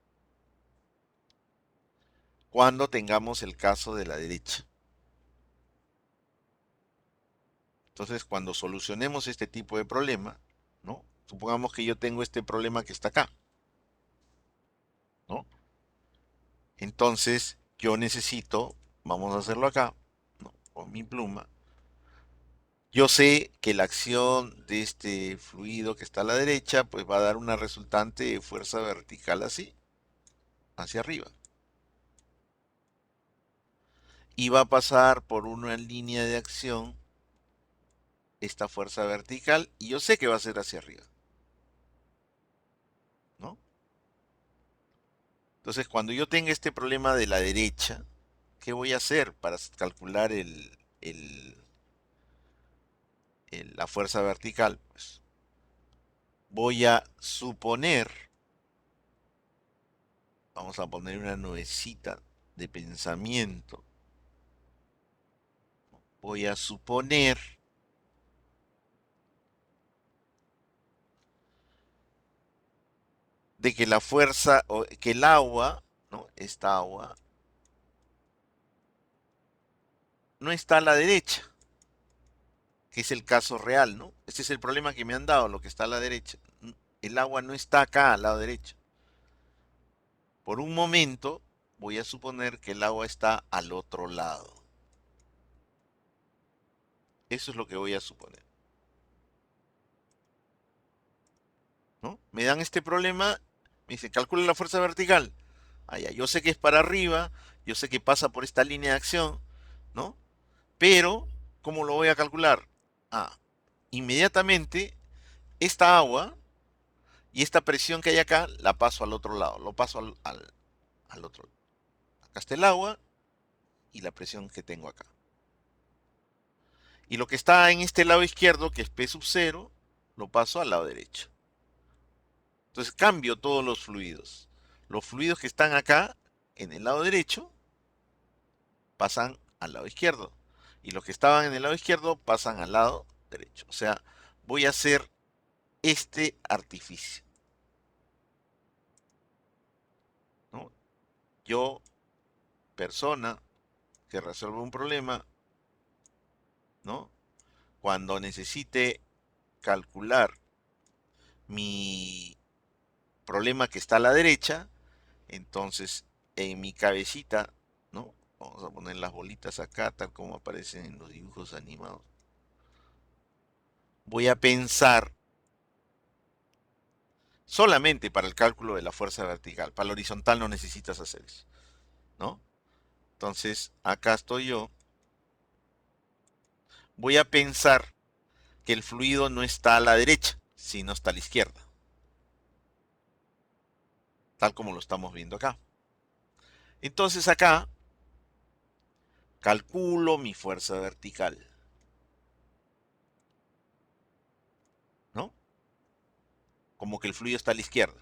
cuando tengamos el caso de la derecha. Entonces, cuando solucionemos este tipo de problema, ¿no? Supongamos que yo tengo este problema que está acá, ¿no? Entonces, yo necesito, vamos a hacerlo acá, ¿no? Con mi pluma. Yo sé que la acción de este fluido que está a la derecha, pues va a dar una resultante de fuerza vertical así, hacia arriba. Y va a pasar por una línea de acción esta fuerza vertical y yo sé que va a ser hacia arriba, ¿no? Entonces, cuando yo tenga este problema de la derecha, ¿qué voy a hacer para calcular la fuerza vertical? Pues voy a suponer, vamos a poner una nubecita de pensamiento, voy a suponer de que la fuerza, o que el agua, ¿no? Esta agua no está a la derecha, que es el caso real, ¿no? Este es el problema que me han dado, lo que está a la derecha. El agua no está acá al lado derecho. Por un momento voy a suponer que el agua está al otro lado. Eso es lo que voy a suponer, ¿no? Me dan este problema, me dicen, calcula la fuerza vertical. Ah, ya, yo sé que es para arriba, yo sé que pasa por esta línea de acción, ¿no? Pero, ¿cómo lo voy a calcular? Ah, inmediatamente esta agua y esta presión que hay acá la paso al otro lado, lo paso al otro. Acá está el agua y la presión que tengo acá. Y lo que está en este lado izquierdo, que es P sub 0, lo paso al lado derecho. Entonces cambio todos los fluidos. Los fluidos que están acá, en el lado derecho, pasan al lado izquierdo. Y los que estaban en el lado izquierdo pasan al lado derecho. O sea, voy a hacer este artificio, ¿no? Yo, persona que resuelve un problema, ¿no? Cuando necesite calcular mi problema que está a la derecha, entonces en mi cabecita, ¿no? Vamos a poner las bolitas acá, tal como aparecen en los dibujos animados. Voy a pensar solamente para el cálculo de la fuerza vertical. Para la horizontal no necesitas hacer eso, ¿no? Entonces, acá estoy yo. Voy a pensar que el fluido no está a la derecha, sino está a la izquierda, tal como lo estamos viendo acá. Entonces acá calculo mi fuerza vertical, ¿no? Como que el fluido está a la izquierda.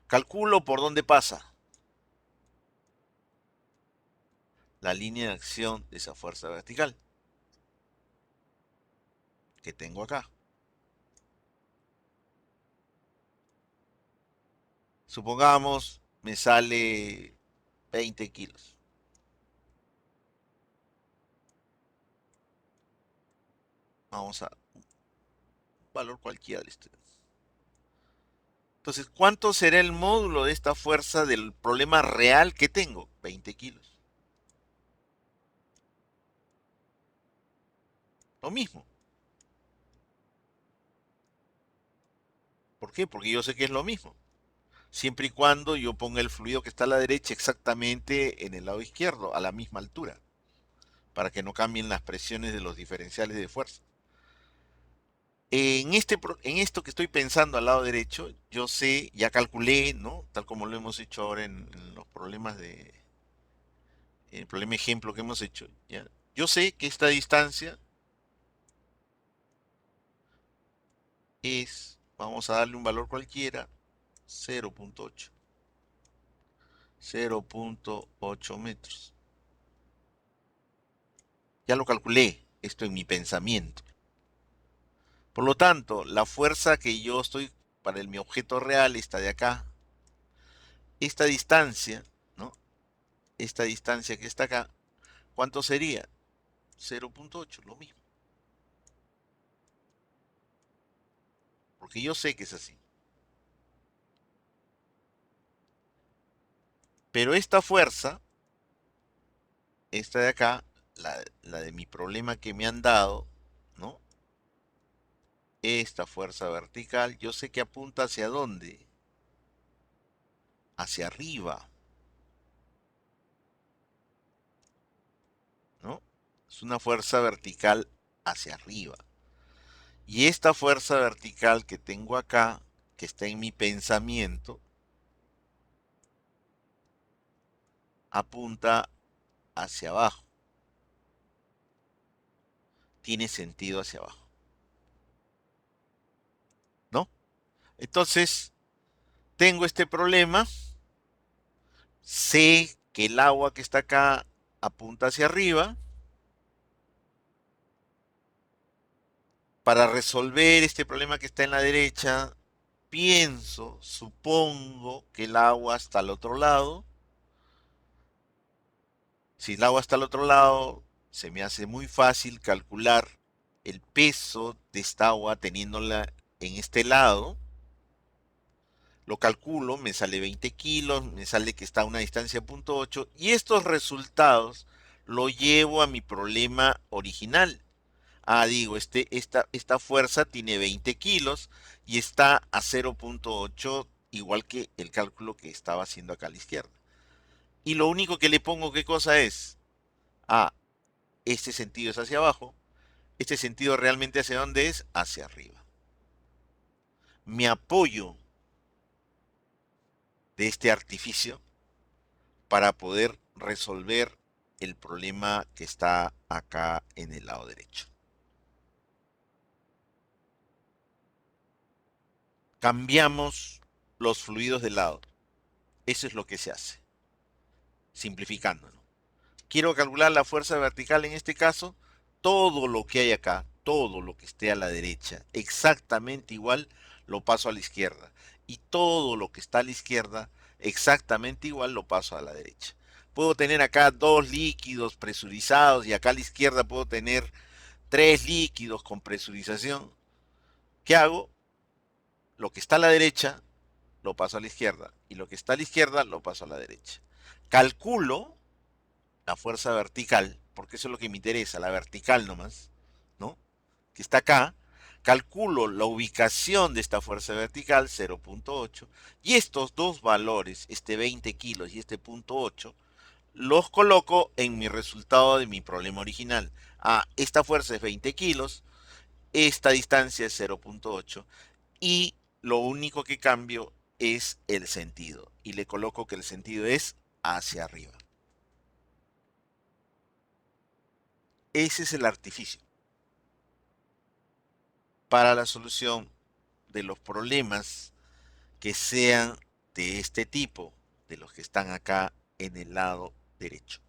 Calculo por dónde pasa la línea de acción de esa fuerza vertical que tengo acá. Supongamos me sale 20 kilos. Vamos a un valor cualquiera. Entonces, ¿cuánto será el módulo de esta fuerza del problema real que tengo? 20 kilos. Lo mismo. ¿Por qué? Porque yo sé que es lo mismo. Siempre y cuando yo ponga el fluido que está a la derecha exactamente en el lado izquierdo, a la misma altura, para que no cambien las presiones de los diferenciales de fuerza. En esto que estoy pensando al lado derecho, yo sé, ya calculé, ¿no? Tal como lo hemos hecho ahora en los problemas el problema ejemplo que hemos hecho, ¿ya? Yo sé que esta distancia es, vamos a darle un valor cualquiera, 0.8. 0.8 metros. Ya lo calculé, esto en mi pensamiento. Por lo tanto, la fuerza que yo estoy para mi objeto real, esta de acá, esta distancia, ¿no? Esta distancia que está acá, ¿cuánto sería? 0.8, lo mismo. Porque yo sé que es así. Pero esta fuerza, esta de acá, la de mi problema que me han dado, ¿no? Esta fuerza vertical, yo sé que apunta hacia dónde, hacia arriba, ¿no? Es una fuerza vertical hacia arriba. Y esta fuerza vertical que tengo acá, que está en mi pensamiento, apunta hacia abajo. Tiene sentido hacia abajo, ¿no? Entonces, tengo este problema, sé que el agua que está acá apunta hacia arriba. Para resolver este problema que está en la derecha, pienso, supongo que el agua está al otro lado. Si el agua está al otro lado, se me hace muy fácil calcular el peso de esta agua teniéndola en este lado. Lo calculo, me sale 20 kilos, me sale que está a una distancia de 0.8 y estos resultados lo llevo a mi problema original. Ah, digo, esta fuerza tiene 20 kilos y está a 0.8, igual que el cálculo que estaba haciendo acá a la izquierda. Y lo único que le pongo, ¿qué cosa es? Ah, este sentido es hacia abajo, este sentido realmente hacia dónde es? Hacia arriba. Me apoyo de este artificio para poder resolver el problema que está acá en el lado derecho. Cambiamos los fluidos de lado. Eso es lo que se hace, simplificando, ¿no? Quiero calcular la fuerza vertical en este caso, todo lo que hay acá, todo lo que esté a la derecha, exactamente igual, lo paso a la izquierda. Y todo lo que está a la izquierda, exactamente igual, lo paso a la derecha. Puedo tener acá dos líquidos presurizados y acá a la izquierda puedo tener tres líquidos con presurización. ¿Qué hago? Lo que está a la derecha, lo paso a la izquierda. Y lo que está a la izquierda, lo paso a la derecha. Calculo la fuerza vertical, porque eso es lo que me interesa, la vertical nomás, ¿no? Que está acá, calculo la ubicación de esta fuerza vertical, 0.8, y estos dos valores, este 20 kilos y este 0.8, los coloco en mi resultado de mi problema original. Ah, esta fuerza es 20 kilos, esta distancia es 0.8, y lo único que cambio es el sentido, y le coloco que el sentido es hacia arriba. Ese es el artificio para la solución de los problemas que sean de este tipo, de los que están acá en el lado derecho.